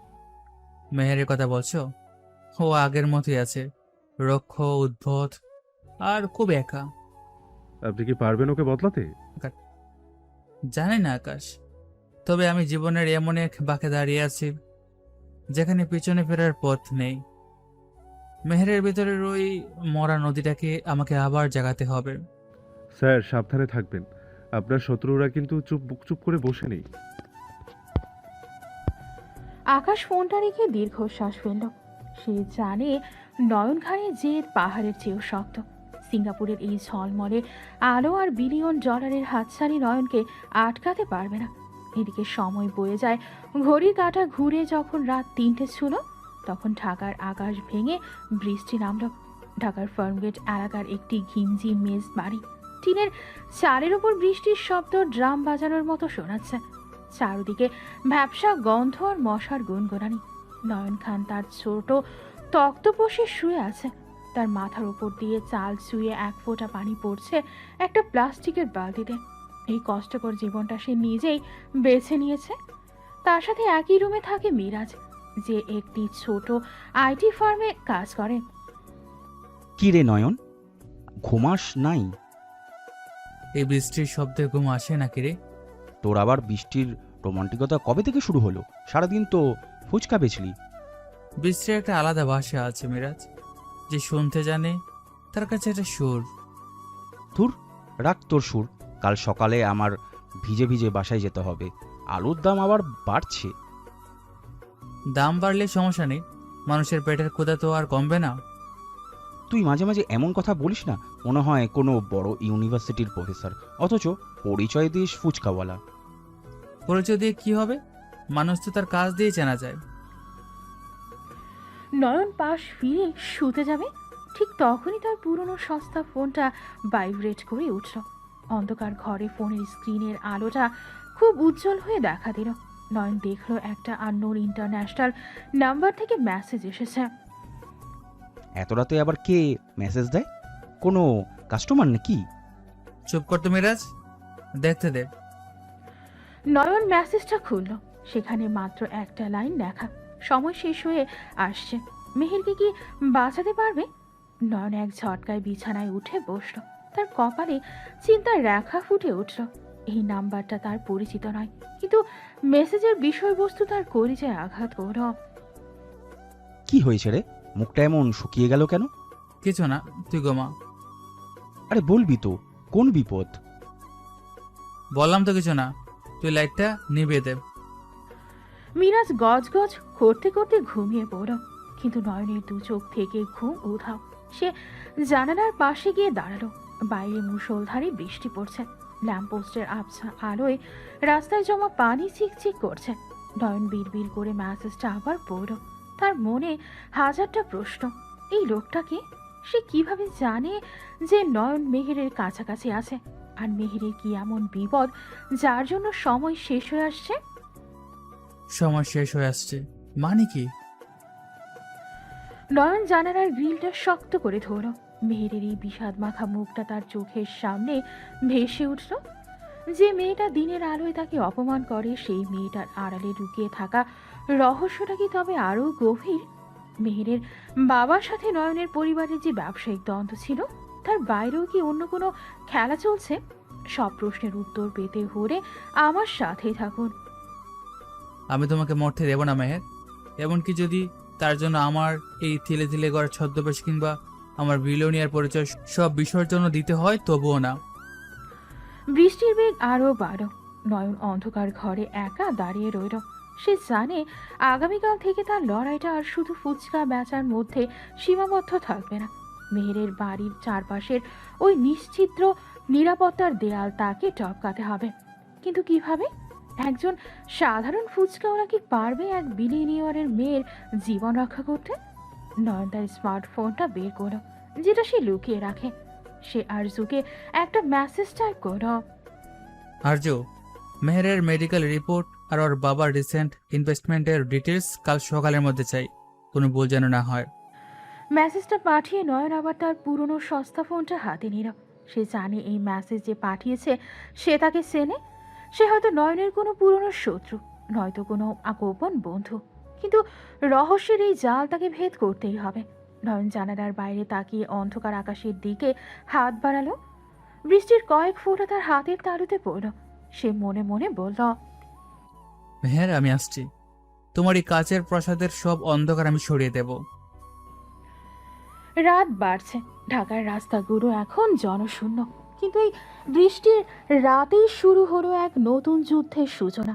মেহেরের কথা বলছো? ও আগের মতোই আছে, রক্ষ, উদ্ভট আর খুব একা। আপনি কি পারবেন ওকে বদলাতে? জানি না আকাশ, তবে আমি জীবনের এমন এক বাঁকে দাঁড়িয়ে আছি যেখানে পিছনে ফেরার পথ নেই। মেহেরের ভিতরের ওই মরা নদীটাকে আমাকে আবার জাগাতে হবে। স্যার সাবধানে থাকবেন, আপনার শত্রুরা কিন্তু চুপ করে বসে নেই। আকাশ ফোনটা রেখে দীর্ঘশ্বাস ফেলল। সে জানে নয়ন খানের জেদ পাহাড়ের চেয়েও শক্ত। সিঙ্গাপুরের এই ঝলমলে আলো আর বিলিয়ন ডলারের হাতছানি নয়নকে আটকাতে পারবে না। এদিকে সময় বয়ে যায়, ঘড়ির কাঁটা ঘুরে যখন রাত 3টে ছিল, তখন ঢাকার আকাশ ভেঙে বৃষ্টি নামল। ঢাকার ফার্মগেট এলাকার একটি ঘিমজি মেজ বাড়ি, টিনের চালের ওপর বৃষ্টির শব্দ ড্রাম বাজানোর মতো শোনাচ্ছে। চারদিকে ভ্যাপসা গন্ধ আর মশার গুনগুনানি। নয়ন খান তার ছোট তক্তপোষে শুয়ে আছে, তার মাথার ওপর দিয়ে চাল চুয়ে এক ফোঁটা পানি পড়ছে একটা প্লাস্টিকের বালতিতে। এই কষ্টকর জীবনটা সে নিজেই বেছে নিয়েছে। তার সাথে একই রুমে থাকে মিরাজ, যে একটি ছোট আইটি ফার্মে কাজ করে। কি রে নয়ন, ঘুমাস নাই? এই বৃষ্টির শব্দে ঘুম আসে নাকি রে? তোর আবার বৃষ্টির রোমান্টিকতা কবে থেকে শুরু হলো? সারাদিন তো ফুচকা বেচলি। বৃষ্টির একটা আলাদা ভাষা আছে মিরাজ, যে শুনতে জানে তার কাছে একটা সুর। ধুর, রাখ তোর সুর। কাল সকালে আমার ভিজে ভিজে বাসায় যেতে হবে। আলুর দাম আবার বাড়ছে। দাম বাড়লে সমস্যা নেই, মানুষের পেটের ক্ষুধা তো আর কমবে না। তুই মাঝে মাঝে এমন কথা বলিস না, মনে হয় কোনো বড় ইউনিভার্সিটির প্রফেসর, অথচ পরিচয় দিস ফুচকাওয়ালা। পরিচয় দিয়ে কি হবে? মানুষ তো তার কাজ দিয়ে চেনা যায়। নয়ন পাশ ফিরে শুতে যাবে, ঠিক তখনই তার পুরনো সস্তা ফোনটা ভাইব্রেট করে উঠল। অন্ধকার ঘরে ফোনের স্ক্রিনের আলোটা খুব উজ্জ্বল হয়ে দেখা দিল। নয়ন দেখল একটা আননোন ইন্টারন্যাশনাল নাম্বার থেকে মেসেজ এসেছে। এত রাতে আবার কে মেসেজ দেয়? কোনো কাস্টমার নাকি? চুপ করতো মিরাজ, দেখতে দে। নয়ন মেসেজটা খুলল, সেখানে মাত্র একটা লাইন লেখা, সময় শেষ হয়ে আসছে, মেহেরকে কি বাঁচাতে পারবে? নয়ন এক ঝটকায় বিছানায় উঠে বসল। তার কপালে চিন্তার রেখা ফুটে উঠল। এই নাম্বারটা তার পরিচিত নয়, কিন্তু মেসেজের বিষয়বস্তু তার কলিজায় আঘাত করল। কি হয়েছে রে, মুখটা এমন শুকিয়ে গেল কেন? কিছু না, তুই গোমা। আরে বলবি তো, কোন বিপদ? বললাম তো কিছু না, তুই লাইটটা নিভিয়ে দে। মিরাজ গজ গজ করতে করতে ঘুমিয়ে পড়ল, কিন্তু নয়নের দু চোখ থেকে ঘুম উধাও। সে জানালার পাশে গিয়ে দাঁড়ালো। বাইরে মুষলধারে বৃষ্টি পড়ছে, ল্যাম্পপোস্টের আবছা আলোয় রাস্তায় জমা পানি চিকচিক করছে। নয়ন বিড়বিড় করে মেসেজটা আবার পড়ল। তার মনে হাজারটা প্রশ্ন। এই লোকটাকে সে কিভাবে জানে যে নয়ন মেহেরের কাছাকাছি আছে? আর মেহেরের কি এমন বিপদ যার জন্য সময় শেষ হয়ে আসছে? সময় শেষ হয়ে আসছে মানে কি? নয়ন জানালার গ্রিলটা শক্ত করে ধরল। মেহেরের এই বিষাদ মাখা মুখটা তার চোখের সামনে ভেসে উঠল। যে মেয়েটা দিনের আলোয় তাকে অপমান করে, সেই মেয়েটার আড়ালে লুকিয়ে থাকা রহস্যটা কি তবে আরো গভীর? মেহেরের বাবার সাথে নয়নের পরিবারের যে ব্যবসায়িক দ্বন্দ্ব ছিল, তার বাইরেও কি অন্য কোনো খেলা চলছে? সব প্রশ্নের উত্তর পেতে হলে আমার সাথেই থাকুন। আমি তোমাকে মরতে দেব না মেহের, এমনকি যদি তার জন্য আমার এই তিলে তিলে গড়া ছদ্মবেশ কিংবা আমার বিলিয়নিয়ার পরিচয় সব বিসর্জন দিতে হয়, তবুও না। বৃষ্টির বেগ আরো বাড়ল। নয়ন অন্ধকার ঘরে একা দাঁড়িয়ে রইল। সে জানে আগামীকাল থেকে তার লড়াইটা আর শুধু ফুচকা বেচার মধ্যে সীমাবদ্ধ থাকবে না। মেহেরের বাড়ির চারপাশের ওই নিশ্চিদ্র নিরাপত্তার দেয়াল তাকে টপকাতে হবে। কিন্তু কিভাবে? একজন সাধারণ ফুচকাওয়ালা কি পারবে এক বিলিয়নিয়ারের মেয়ের জীবন রক্ষা করতে? নয়ন তার স্মার্টফোনটা বের করল, যেটা সে লুকিয়ে রাখে। সে আরজুকে একটা মেসেজ টাইপ করল। আরজু, মেহেরের মেডিকেল রিপোর্ট আর ওর বাবার রিসেন্ট ইনভেস্টমেন্টের ডিটেলস কাল সকালের মধ্যে চাই, কোনো ভুল যেন না হয়। মেসেজটা পাঠিয়ে নয়ন আবার তার পুরনো সস্তা ফোনটা হাতে নিল। সে জানে এই মেসেজ যে পাঠিয়েছে সে তাকে চেনে। সে হয়তো নয়নের কোনো পুরনো শত্রু, নয়তো কোনো গোপন বন্ধু, কিন্তু রহস্যের এই জাল তাকে ভেদ করতেই হবে। নয়ন জানালার বাইরে তাকিয়ে অন্ধকার আকাশের দিকে হাত বাড়ালো। বৃষ্টির কয়েক ফোঁটা তার হাতের তালুতে পড়ল। সে মনে মনে বলল, মেহের আমি আসছি, তোমার এই কাচের প্রাসাদের সব অন্ধকার আমি সরিয়ে দেব। রাত বাড়ছে, ঢাকার রাস্তাগুলো এখন জনশূন্য, কিন্তু এই বৃষ্টির রাতেই শুরু হলো এক নতুন যুদ্ধের সূচনা।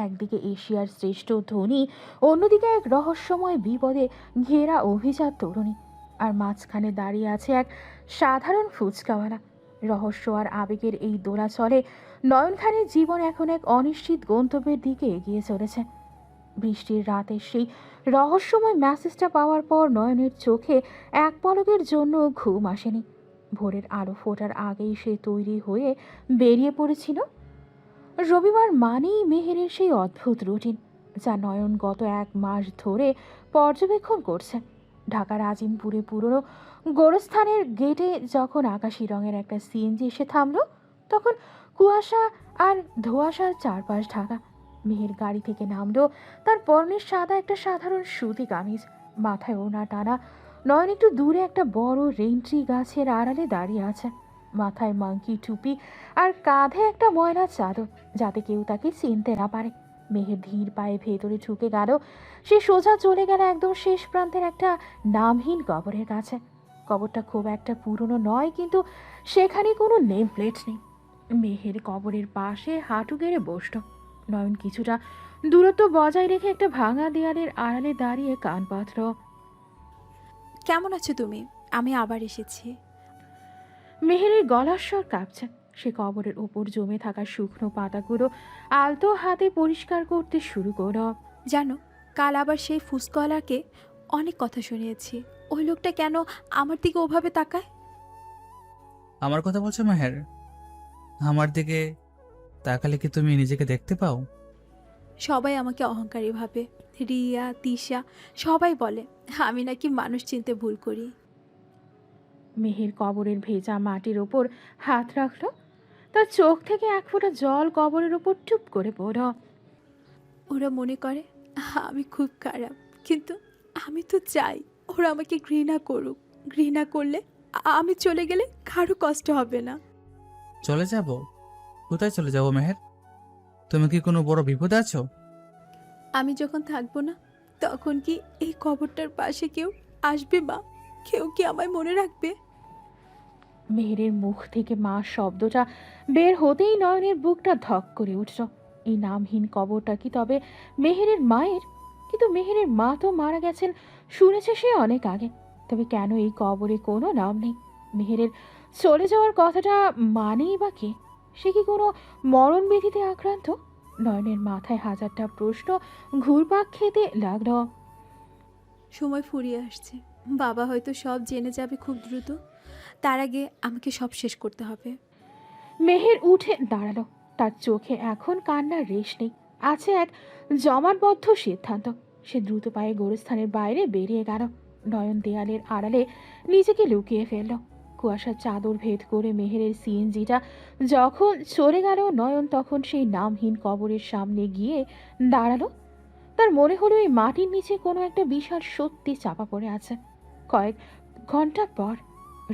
একদিকে এশিয়ার শ্রেষ্ঠ ধনী, অন্যদিকে এক রহস্যময় বিপদে ঘেরা অভিজাত তরুণী, আর মাঝখানে দাঁড়িয়ে আছে এক সাধারণ ফুচকাওয়ালা। রহস্য আর আবেগের এই দোলাচলে নয়ন খানের জীবন এখন এক অনিশ্চিত গন্তব্যের দিকে এগিয়ে চলেছে। বৃষ্টির রাতে সেই রহস্যময় মেসেজটা পাওয়ার পর নয়নের চোখে এক পলকের জন্য ঘুম আসেনি। ভোরের আলো ফোটার আগেই সে তৈরি হয়ে বেরিয়ে পড়েছিল। রবিবার মানেই মেহেরের সেই অদ্ভুত রুটিন, যা নয়ন গত 1 মাস ধরে পর্যবেক্ষণ করছে। ঢাকার আজিমপুরে পুরনো গোরস্থানের গেটে যখন আকাশি রঙের একটা সিএনজি এসে থামলো, তখন কুয়াশা আর ধোঁয়াশার চারপাশ ঢাকা। মেহের গাড়ি থেকে নামলো। তার পরনের সাদা একটা সাধারণ সুতি কামিজ, মাথায় ওড়না টানা, নয়ন একটু দূরে একটা বড় রেইনট্রি গাছের আড়ালে দাঁড়িয়ে আছে, মাথায় মাংকি টুপি আর কাঁধে একটা ময়লা চাদর, যাতে কেউ তাকে চিনতে না পারে। মেহের ধীর পায়ে ভেতরে ঢুকে গেল। সে সোজা চলে গেল একদম শেষ প্রান্তের একটা নামহীন কবরের কাছে। কবরটা খুব একটা পুরনো নয়, কিন্তু সেখানে কোনো নেম প্লেট নেই। মেহের কবরের পাশে হাঁটু গেড়ে বসল। নয়ন কিছুটা দূরত্ব বজায় রেখে একটা ভাঙা দেয়ালের আড়ালে দাঁড়িয়ে কান পাতল। কেমন আছো তুমি? আমি আবার এসেছি। মেহেরের গলার স্বর কাঁপছে। সে কবরের ওপর জমে থাকা শুকনো পাতাগুলো আলতো হাতে পরিষ্কার করতে শুরু করল। জানো, কাল আবার সেই ফুসকলাকে অনেক কথা শুনিয়েছি। ওই লোকটা কেন আমার দিকে ওভাবে তাকায়? আমার কথা বলছো মেহের? আমার দিকে তাকালে কি তুমি নিজেকে দেখতে পাও? সবাই আমাকে অহংকারী ভাবে। রিয়া, তিশা সবাই বলে আমি নাকি মানুষ চিনতে ভুল করি। মেহের কবরের ভেজা মাটির ওপর হাত রাখল। তার চোখ থেকে এক ফোঁটা জল কবরের ওপর টুপ করে পড়ল। ওরা মনে করে আমি খুব খারাপ, কিন্তু আমি তো চাই ওরা আমাকে ঘৃণা করুক। ঘৃণা করলে আমি চলে গেলে কারো কষ্ট হবে না। চলে যাব? কোথায় চলে যাব মেহের? তুমি কি কোনো বড় বিপদে আছো? আমি যখন থাকবো না, তখন কি এই কবরটার পাশে কেউ আসবে মা? কেউ কি আমায় মনে রাখবে? মেহেরের মুখ থেকে মা শব্দটা বের হতেই নয়নের বুকটা ধক করে উঠল। এই নামহীন কবরটা কি তবে মেহেরের মায়ের? কিন্তু মেহেরের মা তো মারা গেছেন শুনেছে সে অনেক আগে। তবে কেন এই কবরে কোনো নাম নেই? মেহেরের চলে যাওয়ার কথাটা মানেই বা কে? সে কি কোনো মরণ ব্যাধিতে আক্রান্ত? নয়নের মাথায় হাজারটা প্রশ্ন ঘুরপাক খেতে লাগল। সময় ফুরিয়ে আসছে। বাবা হয়তো সব জেনে যাবে খুব দ্রুত। তার আগে আমাকে সব শেষ করতে হবে। মেহের উঠে দাঁড়ালো। তার চোখে এখন কান্নার রেশ নেই, আছে এক জমাটবদ্ধ সিদ্ধান্ত। সে দ্রুত পায়ে গোরস্থানের বাইরে বেরিয়ে গেল। নয়ন দেয়ালের আড়ালে নিজেকে লুকিয়ে ফেলল। কুয়াশার চাদর ভেদ করে মেহেরের সিএনজিটা যখন চলে গেল, নয়ন তখন সেই নামহীন কবরের সামনে গিয়ে দাঁড়ালো। তার মনে হলো এই মাটির নিচে কোনো একটা বিশাল সত্যি চাপা পড়ে আছে। কয়েক ঘন্টা পর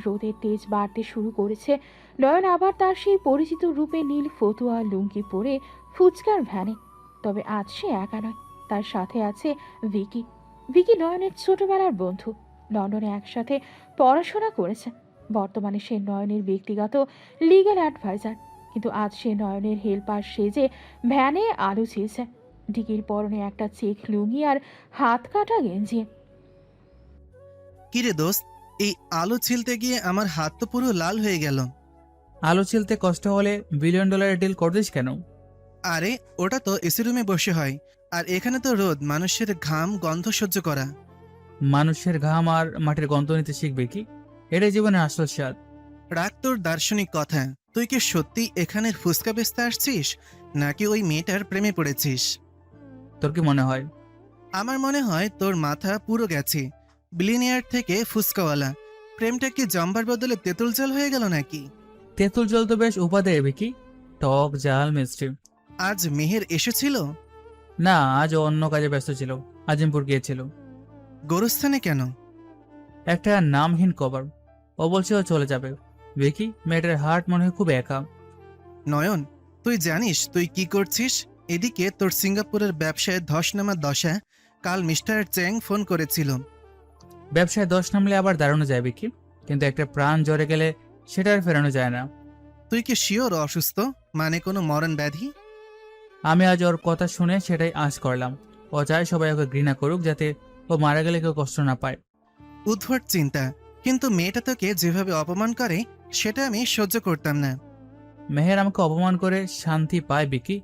রোদের তেজ বাড়তে শুরু করেছে। নয়ন আবার তার সেই পরিচিত রূপে নীল ফতুয়া লুঙ্গি পরে ফুচকার ভ্যানে। তবে আজ সে একা নয়, তার সাথে আছে ভিকি। ভিকি নয়নের ছোটবেলার বন্ধু। লন্ডনে একসাথে পড়াশোনা করেছে। বর্তমানে সে নয়নের ব্যক্তিগত লিগ্যাল অ্যাডভাইজার। কিন্তু আজ সে নয়নের হেল্পার সেজে ভ্যানে আলু ছিলছে। ডিকির পরনে একটা চেক লুঙ্গি আর হাত কাটা গেঞ্জি। কিরে দোস্ত, এই আলু ছিলতে গিয়ে আমার হাত তো পুরো লাল হয়ে গেল। আলু ছিলতে কষ্ট হলে $1 বিলিয়ন ডিল করছিস কেন? আরে ওটা তো এসি রুমে বসে হয়, আর এখানে তো রোদ, মানুষের ঘাম গন্ধ সহ্য করা। মানুষের ঘাম আর মাটির গন্ধ নিতে শিখবে কি? এটাই জীবনের আসল স্বাদ। রাখ তোর দার্শনিক কথা। তুই কি সত্যি এখানের ফুচকা বেচতে আসছিস, নাকি ওই মেয়েটার প্রেমে পড়েছিস? তোর কি মনে হয়? আমার মনে হয় তোর মাথা পুরো গেছে। বিলিনিয়ার থেকে ফুচকাওয়ালা, প্রেমটা কি জম্বার বদলে তেঁতুল জল হয়ে গেল নাকি? তেঁতুল জল তো বেশ উপাদেয় বিকি, টক ঝাল মিষ্টি। আজ মেহের এসেছিল? না, আজ ও অন্য কাজে ব্যস্ত ছিল, আজিমপুর গিয়েছিল। গোরস্থানে কেন? একটা নামহীন কবর। ও বলছে ও চলে যাবে। বিকি, মেয়েটার হার্ট মনে হয় খুব একা। নয়ন, তুই জানিস তুই কি করছিস? এদিকে তোর সিঙ্গাপুরের ব্যবসায় ধস নামা দশা। কাল মিস্টার চ্যাং ফোন করেছিল। ব্যবসায় দোষ নামলে আবার দাঁড়ানো যায় বিকি, কিন্তু একটা প্রাণ জ্বরে গেলে সেটা আর ফেরানো যায় না। তুই কি শিওর অসুস্থ, মানে কোনো মরণ ব্যাধি? আমি আজ ওর কথা শুনে সেটাই আঁচ করলাম। ও চায় সবাই ওকে ঘৃণা করুক, যাতে ও মারা গেলে কেউ কষ্ট না পায়। উদ্ভট চিন্তা, কিন্তু মেয়েটা তোকে যেভাবে অপমান করে সেটা আমি সহ্য করতাম না। মেহের আমাকে অপমান করে শান্তি পায় বিকি,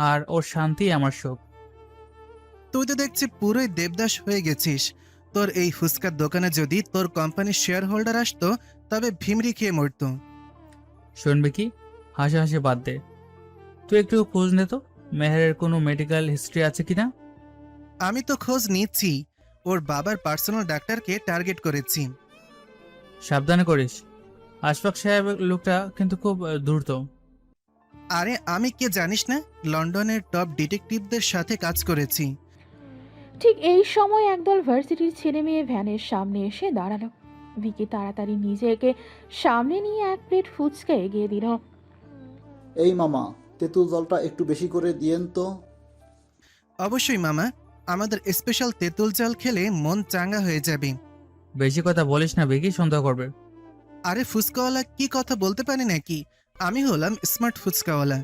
আর ওর শান্তি আমার সুখ। তুই তো দেখছি পুরোই দেবদাস হয়ে গেছিস। তোর এই ফুচকার দোকানে যদি তোর কোম্পানির শেয়ার হোল্ডার আসতো, তবে ভিমরি খেয়ে মরতো। শুনবি কি, হাসি বাদ দে। তুই একটু খোঁজ নে তো, মেহেরের কোনো মেডিকেল হিস্ট্রি আছে কিনা। আমি তো খোঁজ নিচ্ছি। ওর বাবার পার্সোনাল ডাক্তারকে টার্গেট করেছি। সাবধানে করিস। আশফাক সাহেব লোকটা কিন্তু খুব দ্রুত। আরে আমি কে জানিস না, লন্ডনের টপ ডিটেকটিভদের সাথে কাজ করেছি। ঠিক এই সময় একদল ভার্সিটির ছেলে মেয়ে ভ্যানের সামনে এসে দাঁড়ালো। ভিকি তাড়াতাড়ি নিজেকে সামনে নিয়ে এক প্লেট ফুচকা এগিয়ে দিল। এই মামা, তেঁতুল জলটা একটু বেশি করে দিয়েন তো। অবশ্যই মামা, আমাদের স্পেশাল তেঁতুল জল খেলে মন চাঙ্গা হয়ে যাবে। বেশি কথা বলিস না বেকি, সন্দেহ করবে। আরে ফুচকাওয়ালা কি কথা বলতে পারে নাকি? আমি হলাম স্মার্ট ফুচকাওয়ালা।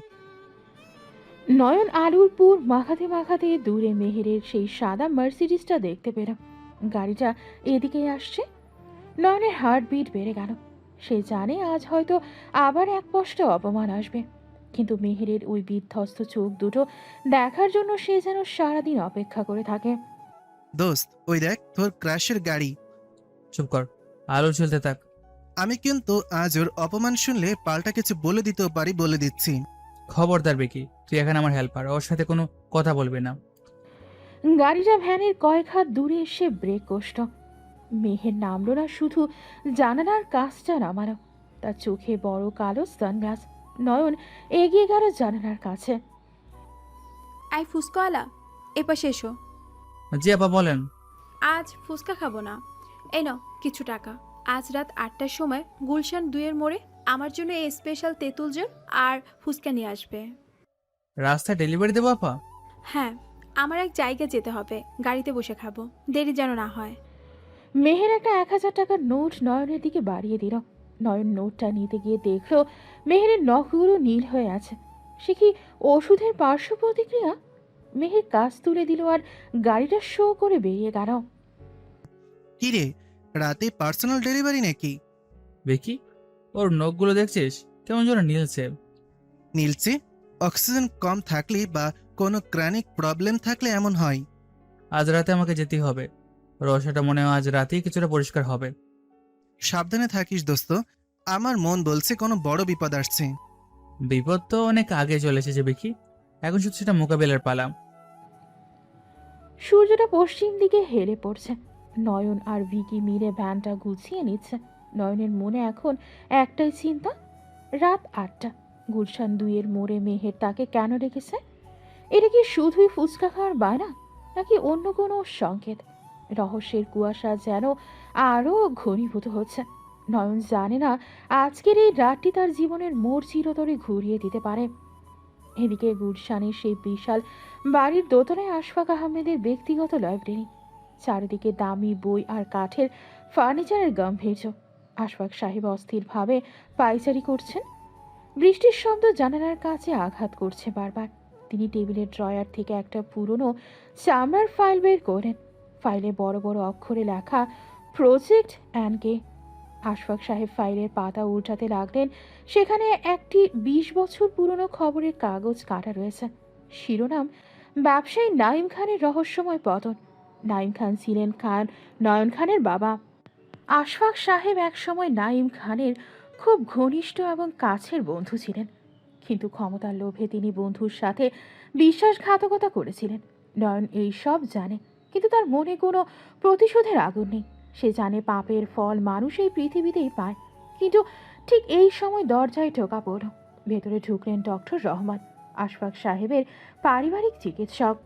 নয়ন আলুর পুর মাখাতে মাখাতে দূরে মেহেরের সেই সাদা মার্সিডিসটা দেখতে পেল। গাড়িটা এদিকে আসছে। নয়নের হার্টবিট বেড়ে গেল। সে জানে আজ হয়তো আবার এক স্পষ্ট অপমান আসবে, কিন্তু মেহেরের ওই বিধ্বস্ত চোখ দুটো দেখার জন্য সে যেন সারাদিন অপেক্ষা করে থাকে। দোস্ত, ওই দেখ তোর ক্রাশের গাড়ি। চুপ কর, আলো চলতে থাক। আমি কিন্তু আজ ওর অপমান শুনলে পাল্টা কিছু বলে দিতেও পারি, বলে দিচ্ছি। খবরদার বেকি, তুই এখানে আমার হেল্পার, ওর সাথে কোনো কথা বলবি না। গাড়িটা ভ্যানের কয়েক হাত দূরে এসে ব্রেক কষল। মেহের নামলো না, শুধু জানালার কাজটা নামালো। তার চোখে বড় কালো সানগ্লাস। নয়ন এগিয়ে গেল জানালার কাছে। আই ফুচকাওয়ালা, এপাশে এসো। জি আপা বলেন। আজ ফুচকা খাবো না, এই নাও কিছু টাকা। আজ রাত 8টার সময় গুলশান 2-এর মোড়ে আমার জন্য এই স্পেশাল তেঁতুল জল আর ফুচকা নিয়ে আসবে। রাস্তায় ডেলিভারি দেবো আপা? হ্যাঁ, আমার এক জায়গায় যেতে হবে, গাড়িতে বসে খাবো, দেরি যেন না হয়। মেহের একটা 1000 টাকার নোট নয়নের দিকে বাড়িয়ে দিল। নয়ন নোটটা নিতে গিয়ে দেখলো মেহেরের নখগুলো নীল হয়ে আছে। সে কি ওষুধের পার্শ্ব প্রতিক্রিয়া? মেহের কাজ তুলে দিল আর গাড়িটা শো করে বেরিয়ে গেল। কিরে, রাতে পার্সোনাল ডেলিভারি নাকি? বেকি, ওর নখগুলো দেখছিস কেমন যেন নীলছে। নীলচে? অক্সিজেন কম থাকলে বা কোনো ক্রনিক প্রবলেম থাকলে এমন হয়। আজ রাতে আমাকে যেতেই হবে, রসাটা মনে হয় আজ রাতেই কিছুটা পরিষ্কার হবে। সাবধানে থাকিস দোস্ত, আমার মন বলছে কোনো বড় বিপদ আসছে। বিপদ তো অনেক আগে চলে এসেছে বেকি, এখন শুধু সেটা মোকাবেলার পালা। সূর্যটা পশ্চিম দিকে হেলে পড়ছে। নয়ন আর ভিকি মিলে ভ্যানটা গুছিয়ে নিচ্ছে। নয়নের মনে এখন একটাই চিন্তা, রাত 8টা, গুলশান 2-এর মোড়ে মেহের তাকে কেন রেখেছে? এটা কি শুধুই ফুচকা খাওয়ার বায়না, নাকি অন্য কোনো সংকেত? রহস্যের কুয়াশা যেন আরও ঘনীভূত হচ্ছে। নয়ন জানে না আজকের এই রাতটি তার জীবনের মোড় চিরতরে ঘুরিয়ে দিতে পারে। এদিকে গুলশানের সেই বিশাল বাড়ির দোতলায় আশফাক আহমেদের ব্যক্তিগত লাইব্রেরি। চারিদিকে দামি বই আর কাঠের ফার্নিচারের গাম্ভীর্য। আশফাক সাহেব অস্থিরভাবে পায়চারি করছেন। বৃষ্টির শব্দ জানালার কাছে আঘাত করছে বারবার। তিনি টেবিলের ড্রয়ার থেকে একটা পুরনো চামড়ার ফাইল বের করেন। ফাইলে বড় বড় অক্ষরে লেখা প্রজেক্ট অ্যানকে। আশফাক সাহেব ফাইলের পাতা উল্টাতে লাগলেন। সেখানে একটি 20 বছর পুরনো খবরের কাগজ কাটা রয়েছে। শিরোনাম, ব্যবসায়ী নাইম খানের রহস্যময় পতন। নাইম খান ছিলেন নয়ন খানের বাবা। আশফাক সাহেব একসময় নাইম খানের খুব ঘনিষ্ঠ এবং কাছের বন্ধু ছিলেন, কিন্তু ক্ষমতার লোভে তিনি বন্ধুর সাথে বিশ্বাসঘাতকতা করেছিলেন। নয়ন এই সব জানে, কিন্তু তার মনে কোনো প্রতিশোধের আগুন নেই। সে জানে পাপের ফল মানুষ এই পৃথিবীতেই পায়। কিন্তু ঠিক এই সময় দরজায় টোকা পড়ল। ভেতরে ঢুকলেন ডক্টর রহমান, আশফাক সাহেবের পারিবারিক চিকিৎসক।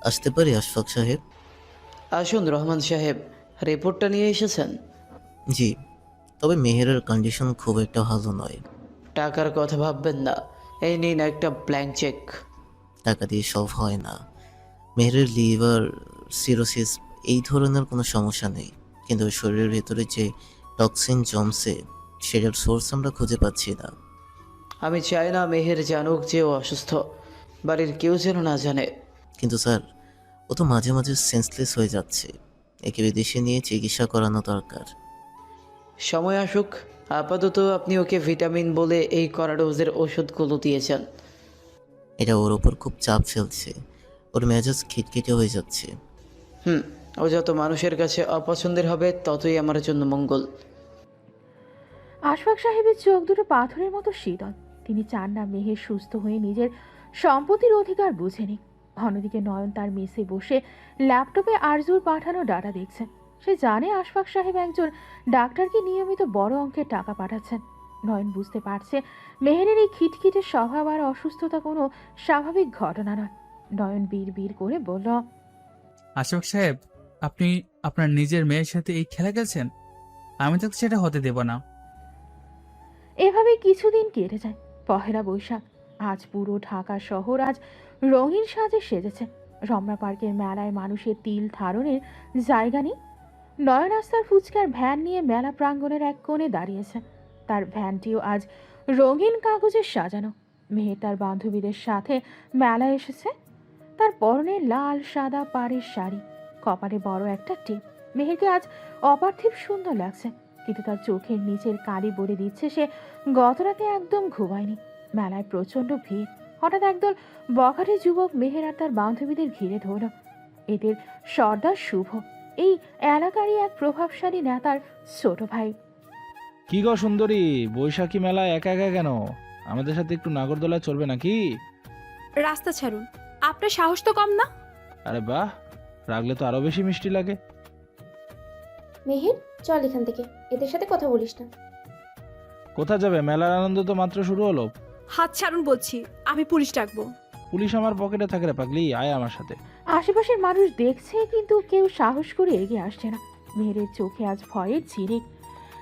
আসতে পারি আশফাক সাহেব? আসুন রহমান সাহেব, রিপোর্টটা নিয়ে এসেছেন? জি, তবে মেহেরের কন্ডিশন খুব একটা ভালো নয়। টাকার কথা ভাববেন না, এই নিন একটা ব্ল্যাঙ্ক চেক। টাকা দিয়ে সব হয় না। মেহেরের লিভার সিরোসিস এই ধরনের কোনো সমস্যা নেই, কিন্তু ওর শরীরের ভেতরে যে টক্সিন জমছে সেটার সোর্স আমরা খুঁজে পাচ্ছি না। আমি চাই না মেহের জানুক যে ও অসুস্থ, বাড়ির কেউ যেন না জানে। কিন্তু স্যার, ও তো মাঝে মাঝে সেন্সলেস হয়ে যাচ্ছে, একে বিদেশে নিয়ে চিকিৎসা করানো দরকার। সময় আসুক, আপাতত আপনি ওকে ভিটামিন বলে এই কড়া ডোজের ওষুধগুলো দিয়েছেন। এটা ওর ওপর খুব চাপ ফেলছে, ওর মেজাজ খিটখিটে হয়ে যাচ্ছে। ও যত মানুষের কাছে অপছন্দের হবে ততই আমার জন্য মঙ্গল। আশফাক সাহেবের চোখ দুটো পাথরের মতো শীতল। তিনি চান না মেহের সুস্থ হয়ে নিজের সম্পত্তির অধিকার বুঝে নিক। অন্যদিকে নয়ন তার মেসে বসে ল্যাপটপে আরজুর পাঠানো ডাটা দেখছে। সে জানে আশফাক সাহেব একজন ডাক্তারকে নিয়মিত বড় অঙ্কের টাকা পাঠাচ্ছেন। নয়ন বুঝতে পারছে মেহেরের এই খিটখিটে স্বভাব আর অসুস্থতা কোনো স্বাভাবিক ঘটনা নয়। নয়ন বিড় করে বলল, আশফাক সাহেব, আপনি আপনার নিজের মেয়ের সাথে এই খেলা খেলছেন? আমি তো সেটা হতে দেব না। এভাবে কিছুদিন কেটে যায়। পহেলা বৈশাখ। আজ পুরো ঢাকা শহর আজ রঙিন সাজে সেজেছে। রমনা পার্কের মেলায় মানুষের তিল ধারণের জায়গা নেই। নয়ন আস্তার ফুচকার ভ্যান নিয়ে মেলা প্রাঙ্গণের এক কোণে দাঁড়িয়েছে। তার ভ্যানটিও আজ রঙিন কাগজের সাজানো। মেয়ে তার বান্ধবীদের সাথে মেলায় এসেছে। তার পরনে লাল সাদা পাড়ের শাড়ি, কপালে বড় একটা টিপ। মেহেরকে আজ অপার্থিব সুন্দর লাগছে, কিন্তু তার চোখের নিচের কালি বলে দিচ্ছে সে গতরাতে একদম ঘুমায়নি। মেলায় প্রচণ্ড ভিড়। হঠাৎ একদল বখাটে যুবক মেহের আর তার বান্ধবীদের ঘিরে ধরল। এদের সর্দার শুভ, এই এলাকারই এক প্রভাবশালী নেতার ছোট ভাই। কি গো সুন্দরী, বৈশাখী মেলায় একা একা কেন? আমাদের সাথে একটু নাগরদোলা চলবে নাকি? রাস্তা ছাড়ুন, আপনার সাহস তো কম না। আরে বাহ, রাগলে তো আরো বেশি মিষ্টি লাগে। মেহের, চল এখান থেকে, এদের সাথে কথা বলিস না। কোথা যাবে? মেলার আনন্দ তো মাত্র শুরু হলো। হাত ছাড়ুন বলছি, আমি পুলিশ ডাকবো। পুলিশ আমার পকেটে থাকে রে পাগলি, আয় আমার সাথে। আশেপাশের মানুষ দেখছে, কিন্তু কেউ সাহস করে এগিয়ে আসছে না। মেহেরের চোখে আজ ভয়ের ঝিরিক।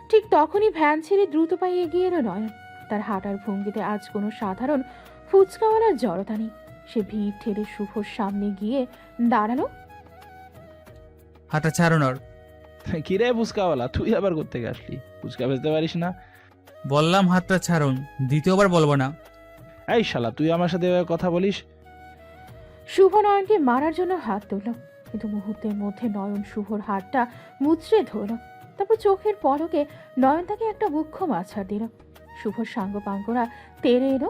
ঠিক তখনই ভ্যান ছেড়ে দ্রুত পায়ে এগিয়ে এলো নয়ন। তার হাঁটার ভঙ্গিতে আজ কোনো সাধারণ ফুচকাওয়ালার জড়তা নেই। সে ভিড় ঠেলে শুভর সামনে গিয়ে দাঁড়ালো। হাঁটা ছাড়ুন ওর। কিরে ফুচকাওয়ালা, তুই আবার কোত্থেকে আসলি? ফুচকা বেচতে পারিস না? বললাম হাতটা ছাড়ুন, দ্বিতীয়বার বলবো না। এই শালা, তুই আমার সাথে এভাবে কথা বলিস? শুভ নয়নকে মারার জন্য হাত তুলল, কিন্তু মুহূর্তের মধ্যে নয়ন শুভর হাতটা মুচড়ে ধরল। তারপর চোখের পলকে নয়ন তাকে একটা মুখ্য মাছাড় দিল। শুভর সাঙ্গপাঙ্গরা তেড়ে এলো।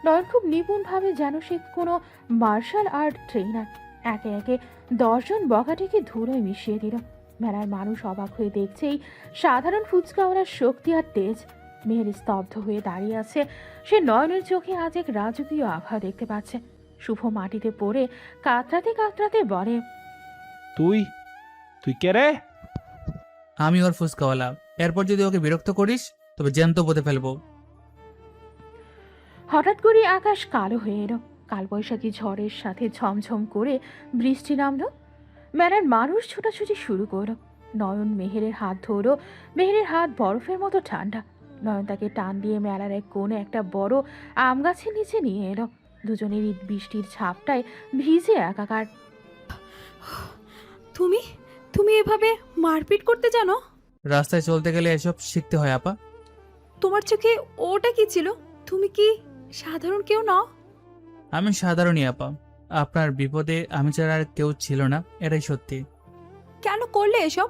নয়ন খুব নিপুণভাবে, যেন সে কোনো মার্শাল আর্ট ট্রেনার, একে একে 10 জন বখাটেকে ধুলোয় মিশিয়ে দিল। মেলার মানুষ অবাক হয়ে দেখছে এই সাধারণ ফুচকাওয়ালার শক্তি আর তেজ। মেয়ের স্তব্ধ হয়ে দাঁড়িয়ে আছে। সে নয়নের চোখে আজ এক রাজকীয় আভা দেখতে পাচ্ছে। শুভ মাটিতে পড়ে কাতরাতে কাতরাতে বলে, তুই তুই কে রে? আমি ওর ফুচকাওয়ালা। এরপর যদি ওকে বিরক্ত করিস তবে জ্যান্ত পুঁতে ফেলবো। হঠাৎ করে আকাশ কালো হয়ে এলো। কালবৈশাখী ঝড়ের সাথে ঝমঝম করে বৃষ্টি নামলো। মেলার মানুষ ছোটাছুটি শুরু করলো। নয়ন মেহেরের হাত ধরলো। মেহেরের হাত বরফের মতো ঠান্ডা। নয়ন তাকে টান দিয়ে মেলার এক কোণে একটা বড় আম গাছের নিচে নিয়ে এলো। দুজনেরই বৃষ্টির ছাপটায় ভিজে একাকার। তুমি তুমি এভাবে মারপিট করতে জানো? রাস্তায় চলতে গেলে এসব শিখতে হয় আপা। তোমার চোখে ওটা কি ছিল? তুমি কি সাধারণ কেউ নও? আমি সাধারণই আপা। আপনার বিপদে আমি ছাড়া আর কেউ ছিল না, এটাই সত্যি। কেন করলে এসব?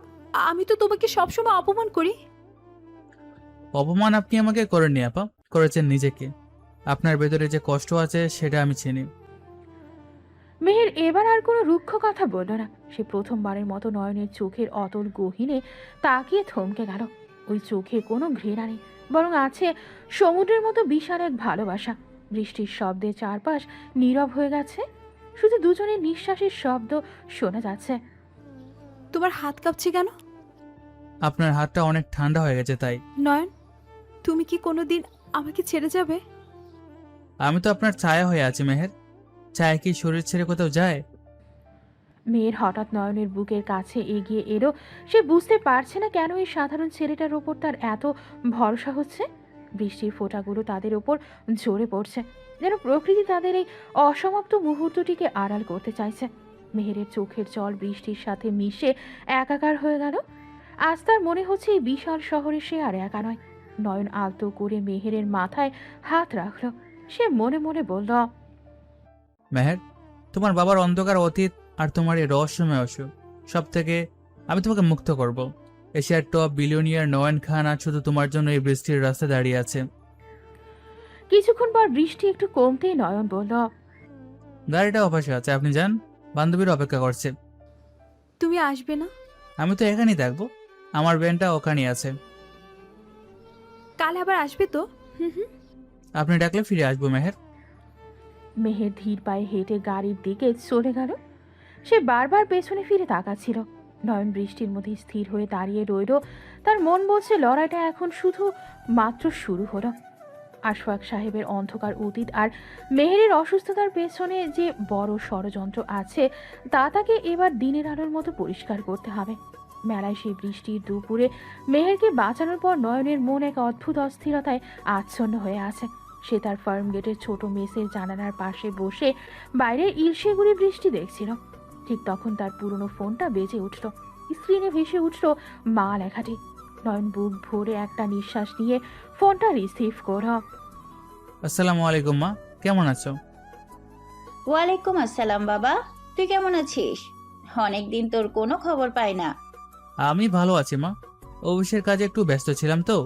আমি তো তোমাকে সবসময় অপমান করি। অপমান আপনি আমাকে করেননি আপা, করেছেন নিজেকে। আপনার ভেতরে যে কষ্ট আছে সেটা আমি চিনি। মেহের এবার আর কোনো রুক্ষ কথা বলল না। সে প্রথমবারের মতো নয়নের চোখের অতল গহীনে তাকিয়ে থমকে গেল। ওই চোখে কোনো ঘৃণা নেই, বরং আছে সমুদ্রের মতো বিশাল এক ভালোবাসা। বৃষ্টির শব্দে চারপাশ নীরব হয়ে গেছে। শুধু দুজনের নিঃশ্বাসের শব্দ শোনা যাচ্ছে। তোমার হাত কাঁপছে কেন? আপনার হাতটা অনেক ঠান্ডা হয়ে গেছে তাই। নয়ন, তুমি কি কোনোদিন আমাকে ছেড়ে যাবে? আমি তো আপনার ছায়া হয়ে আছি মেহের। ছায়া কি শরীর ছেড়ে কোথাও যায়? মেয়ের হঠাৎ নয়নের বুকের কাছে এগিয়ে এলো। সে বুঝতে পারছে না কেন এই সাধারণ ছেলেটার ওপর তার এত ভরসা হচ্ছে। বৃষ্টির ফোঁটাগুলো তাদের ওপর ঝরে পড়ছে, যেন প্রকৃতি তাদের এই অসমাপ্ত মুহূর্তটিকে আড়াল করতে চাইছে। মেহেরের চোখের জল বৃষ্টির সাথে মিশে একাকার হয়ে গেল। আজ তার মনে হচ্ছে এই বিশাল শহরে সে আর একা নয়। নয়ন আলতো করে মেহেরের মাথায় হাত রাখল। সে মনে মনে বলল, মেহের, তোমার বাবার অন্ধকার অতীত আর তোমার এই রহস্যময় অসুখ, সব থেকে আমি তোমাকে মুক্ত করব। এশিয়ার টপ বিলিয়নিয়ার নয়ন খান আজ শুধু তোমার জন্য এই বৃষ্টির রাস্তায় দাঁড়িয়ে আছে। কিছুক্ষণ পর বৃষ্টি একটু কমতেই নয়ন বলল, গাড়িটা অপাশে আছে, আপনি যান, বান্ধবীর অপেক্ষা করছে। তুমি আসবে না? আমি তো এখানেই থাকবো, আমার ব্যানটা ওখানেই আছে। কাল আবার আসবে তো? আপনি ডাকলে ফিরে আসবো মেহের। মেহের ধীর পায়ে হেঁটে গাড়ির দিকে চলে গেল। সে বারবার পেছনে ফিরে তাকাচ্ছিল। নয়ন বৃষ্টির মধ্যে স্থির হয়ে দাঁড়িয়ে রইল। তার মন বলছে লড়াইটা এখন শুধু মাত্র শুরু হলো। আশফাক সাহেবের অন্ধকার অতীত আর মেহেরের অসুস্থতার পেছনে যে বড় ষড়যন্ত্র আছে তা তাকে এবার দিনের আলোর মতো পরিষ্কার করতে হবে। মেলায় সেই বৃষ্টির দুপুরে মেহেরকে বাঁচানোর পর নয়নের মন এক অদ্ভুত অস্থিরতায় আচ্ছন্ন হয়ে আছে। সে তার ফার্ম গেটের ছোট মেসের জানালার পাশে বসে বাইরের ইলশেগুড়ি বৃষ্টি দেখছিল। ঠিক তখন তার পুরনো ফোনটা বেজে উঠল। স্ক্রিনে ভেসে উঠল মা লেখাটি। নয়ন বুক ভরে একটা নিঃশ্বাস নিয়ে ফোনটা রিসিভ করল। আসসালামু আলাইকুম মা, কেমন আছো? ওয়ালাইকুম আসসালাম বাবা, তুই কেমন আছিস? অনেকদিন তোর কোনো খবর পাই না। আমি ভালো আছি মা, অফিসের কাজে একটু ব্যস্ত ছিলাম তো,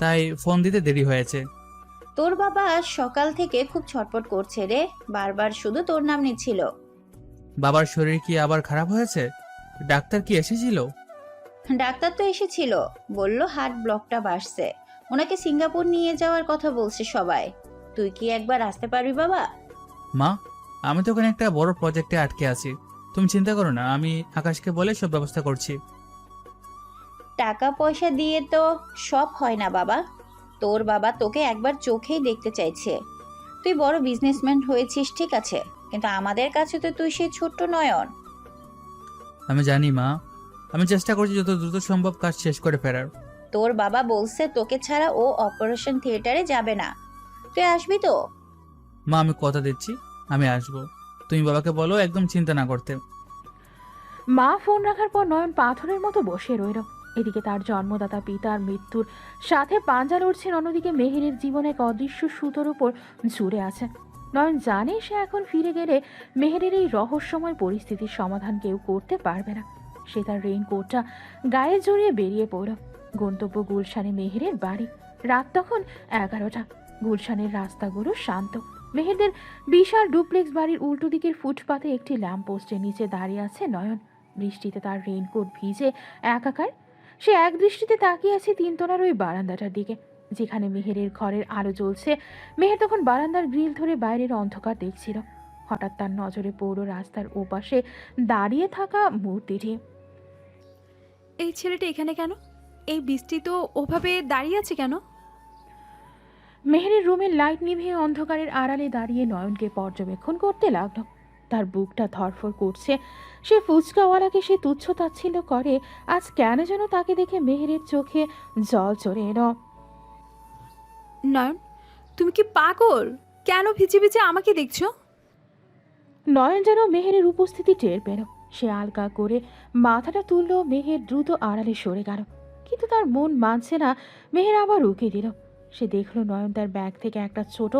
তাই ফোন দিতে দেরি হয়েছে। তোর বাবা আজ সকাল থেকে খুব ছটফট করছে রে, বারবার শুধু তোর নাম নিচ্ছিল। বাবার শরীর কি আবার খারাপ হয়েছে? ডাক্তার কি এসেছিল? ডাক্তার তো এসেছিল, বলল হার্ট ব্লকটা বাড়ছে, ওনাকে সিঙ্গাপুর নিয়ে যাওয়ার কথা বলছে সবাই। তুই কি একবার আসতে পারবি বাবা? মা, আমি তো ওখানে একটা বড় প্রজেক্টে আটকে আছি, তুমি চিন্তা করো না, আমি আকাশকে বলে সব ব্যবস্থা করছি। টাকা পয়সা দিয়ে তো সব হয় না বাবা। তোর বাবা তোকে একবার চোখেই দেখতে চাইছে। তুই বড় বিজনেসম্যান হয়েছিস ঠিক আছে, কিন্তু আমাদের কাছে তো তুই সেই ছোট্ট নয়ন। আমি জানি মা, আমি চেষ্টা করছি যত দ্রুত সম্ভব কাজ শেষ করে ফেরার। তোর বাবা বলছে তোকে ছাড়া ও অপারেশন থিয়েটারে যাবে না, তুই আসবি তো? মা, আমি কথা দিচ্ছি আমি আসবো, তুমি বাবাকে বলো একদম চিন্তা না করতে। মা ফোন রাখার পর নয়ন পাথরের মতো বসে রইল। এদিকে তার জন্মদাতা পিতার মৃত্যুর সাথে পাঞ্জা লড়ছেন, অন্যদিকে মেহেরের জীবনে এক অদৃশ্য সুতোর উপর জুড়ে আছে। নয়ন জানে সে এখন ফিরে গেলে মেহেরের এই রহস্যময় পরিস্থিতির সমাধান কেউ করতে পারবে না। সে তার রেইনকোটটা গায়ে জড়িয়ে বেরিয়ে পড়ল। গন্তব্য গুলশানে মেহেরের বাড়ি। রাত তখন 11টা। গুলশানের রাস্তাগুলো শান্ত। মেহেরদের বিশাল ডুপ্লেক্স বাড়ির উল্টো দিকের ফুটপাতে একটি ল্যাম্পপোস্টের নিচে দাঁড়িয়ে আছে নয়ন। বৃষ্টিতে তার রেইনকোট ভিজে একাকার। সে এক দৃষ্টিতে তাকিয়ে আছে তিনতলার ওই বারান্দাটার দিকে, যেখানে মেহেরের ঘরের আলো জ্বলছে। মেহের তখন বারান্দার গ্রিল ধরে বাইরের অন্ধকার দেখছিল। হঠাৎ তার নজরে পড়ল রাস্তার ওপাশে দাঁড়িয়ে থাকা মূর্তিটি। এই ছেলেটা এখানে কেন? এই বৃষ্টি তো ওভাবে দাঁড়িয়ে আছে কেন? মেহেরের রুমের লাইট নিভিয়ে অন্ধকারের আড়ালে দাঁড়িয়ে নয়নকে পর্যবেক্ষণ করতে লাগলো। তার বুকটা ধরফর করছে। সে ফুচকাওয়ালাকে সে তুচ্ছ তাচ্ছিল্য করে, আজ কেন যেন তাকে দেখে মেহেরের চোখে জল চড়ে এলো। নয়ন, তুমি কি পাগল? কেন ভিজে ভিজে আমাকে দেখছো? নয়ন যেন মেহেরের উপস্থিতি টের পেল। সে আলগা করে মাথাটা তুলল। মেহের দ্রুত আড়ালে সরে গেল, কিন্তু তার মন মানছে না। মেহের আবার উকি দিল। সে দেখল নয়ন তার ব্যাগ থেকে একটা ছোট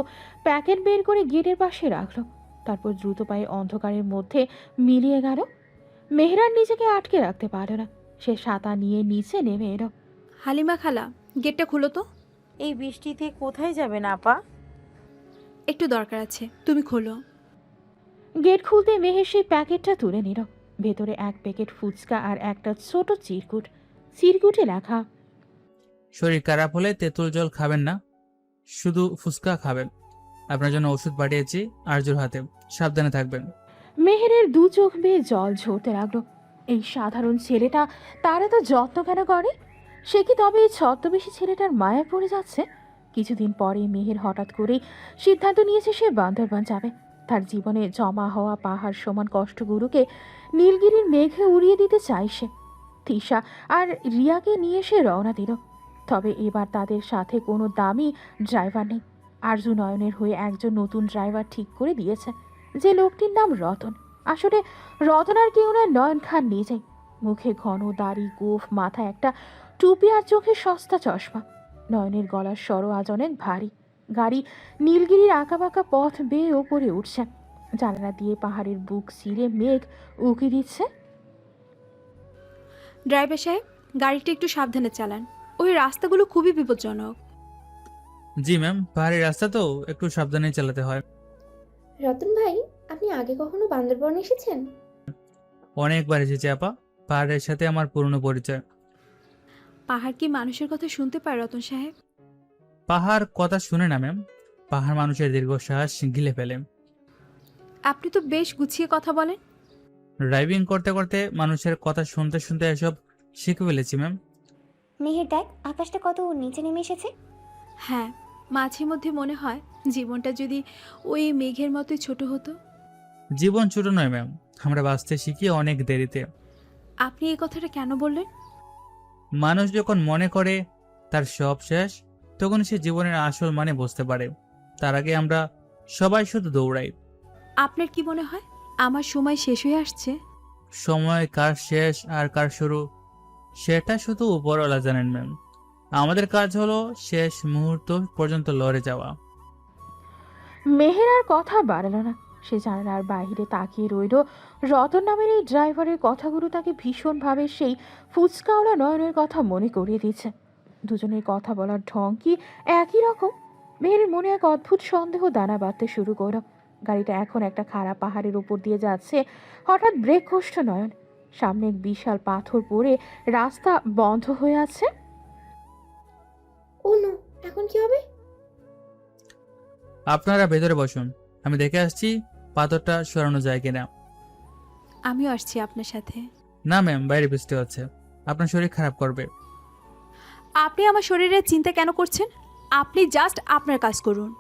প্যাকেট বের করে গেটের পাশে রাখলো, তারপর দ্রুত পায়ে অন্ধকারের মধ্যে মিলিয়ে গেল। মেহেরার নিজেকে আটকে রাখতে পারল না। সে ছাতা নিয়ে নিচে নেমে এলো। হালিমা খালা, গেটটা খুলো তো। এই বৃষ্টিতে কোথায় যাবেন আপা? একটু দরকার আছে, তুমি খোলো। গেট খুলতে মেহের সেই প্যাকেটটা তুলে নিল। ভেতরে এক প্যাকেট ফুচকা আর একটা ছোট চিরকুট। চিরকুটে লেখা, শরীর খারাপ হলে তেঁতুল জল খাবেন না, শুধু ফুচকা খাবেন। আপনার জন্য ওষুধ পাঠিয়েছি আরজুর হাতে, সাবধানে থাকবেন। মেহেরের দু চোখ বেয়ে জল ঝরতে লাগলো। এই সাধারণ ছেলেটা তার এত যত্ন কেন করে? সে কি তবে এই ছদ্মবেশী ছেলেটার মায়ায় পড়ে যাচ্ছে? কিছুদিন পরে মেহের হঠাৎ করেই সিদ্ধান্ত নিয়েছে সে বান্দরবান যাবে। তার জীবনে জমা হওয়া পাহাড় সমান কষ্টগুলোকে নীলগিরির মেঘে উড়িয়ে দিতে চায় সে। তিশা আর রিয়াকে নিয়ে সে রওনা দিল। তবে এবার তাদের সাথে কোনো দামি ড্রাইভার নেই। আরজু নয়নের হয়ে একজন নতুন ড্রাইভার ঠিক করে দিয়েছে, যে লোকটির নাম রতন। আসলে রতন আর কেউ নয়, নয়ন খান নিজেই। মুখে ঘন দাড়ি, গোঁফ, মাথায় একটা টুপি আর চোখে সস্তা চশমা। নয়নের গলার স্বরও আজ অনেক ভারী। গাড়ি নীলগিরির আঁকাবাঁকা পথ বেয়ে ওপরে উঠছে। জানালা দিয়ে পাহাড়ের বুক চিরে মেঘ উকি দিচ্ছে। ড্রাইভার সাহেব, গাড়িটা একটু সাবধানে চালান, ওই রাস্তাগুলো খুবই বিপজ্জনক। জি ম্যাম, পাহাড়ি রাস্তা তো একটু সাবধানে চালাতে হয়। রতন ভাই, আপনি আগে কখনো বান্দরবন এসেছেন? অনেকবার এসেছি আপা, পাহাড়ের সাথে আমার পুরনো পরিচয়। পাহাড় কি মানুষের কথা শুনতে পায় রতন সাহেব? পাহাড় কথা শুনে না ম্যাম, পাহাড় মানুষের দীর্ঘশ্বাস গিলে ফেলে। আপনি তো বেশ গুছিয়ে কথা বলেন। ড্রাইভিং করতে করতে মানুষের কথা শুনতে শুনতে এসব শিখে ফেলেছি ম্যাম। মেহের দেখ, আকাশটা কত নিচে নেমে এসেছে। হ্যাঁ, মাঝে মধ্যে মনে হয় জীবনটা যদি ওই মেঘের মতোই ছোট হতো। জীবন ছোট নয় ম্যাম, আমরা বাঁচতে শিখি অনেক দেরিতে। আপনি এই কথাটা কেন বললেন? মানুষ যখন মনে করে তার সব শেষ, তখন সে জীবনের আসল মানে বুঝতে পারে। তার আগে আমরা সবাই শুধু দৌড়াই। আপনার কি মনে হয় আমার সময় শেষ হয়ে আসছে? সময় কার শেষ আর কার শুরু সেটা শুধু উপরওয়ালা জানেন ম্যাম। আমাদের কাজ হলো শেষ মুহূর্ত পর্যন্ত লড়ে যাওয়া। মেহের আর কথা বাড়ালো না। সে জানালার বাইরে তাকিয়ে রইল। রতন নামের এই ড্রাইভারের কথাগুলো তাকে ভীষণভাবে সেই ফুচকাওয়ালা নয়নের কথা মনে করিয়ে দিচ্ছে। দুজনের কথা বলার ঢং কি একই রকম? মেহেরের মনে এক অদ্ভুত সন্দেহ দানা বাঁধতে শুরু করলো। গাড়িটা এখন একটা খারাপ পাহাড়ের উপর দিয়ে যাচ্ছে। হঠাৎ ব্রেক কষল নয়ন। সামনে এক বিশাল পাথর পড়ে রাস্তা বন্ধ হয়ে আছে। ও নো, এখন কি হবে? আপনারা ভেতরে বসুন, আমি দেখে আসছি পাথরটা সরানো যায় কিনা। আমিও আসছি আপনার সাথে। না ম্যাম, বাইরে বৃষ্টি হচ্ছে, আপনার শরীর খারাপ করবে। আপনি আমার শরীরের চিন্তা কেন করছেন? আপনি জাস্ট আপনার কাজ করুন।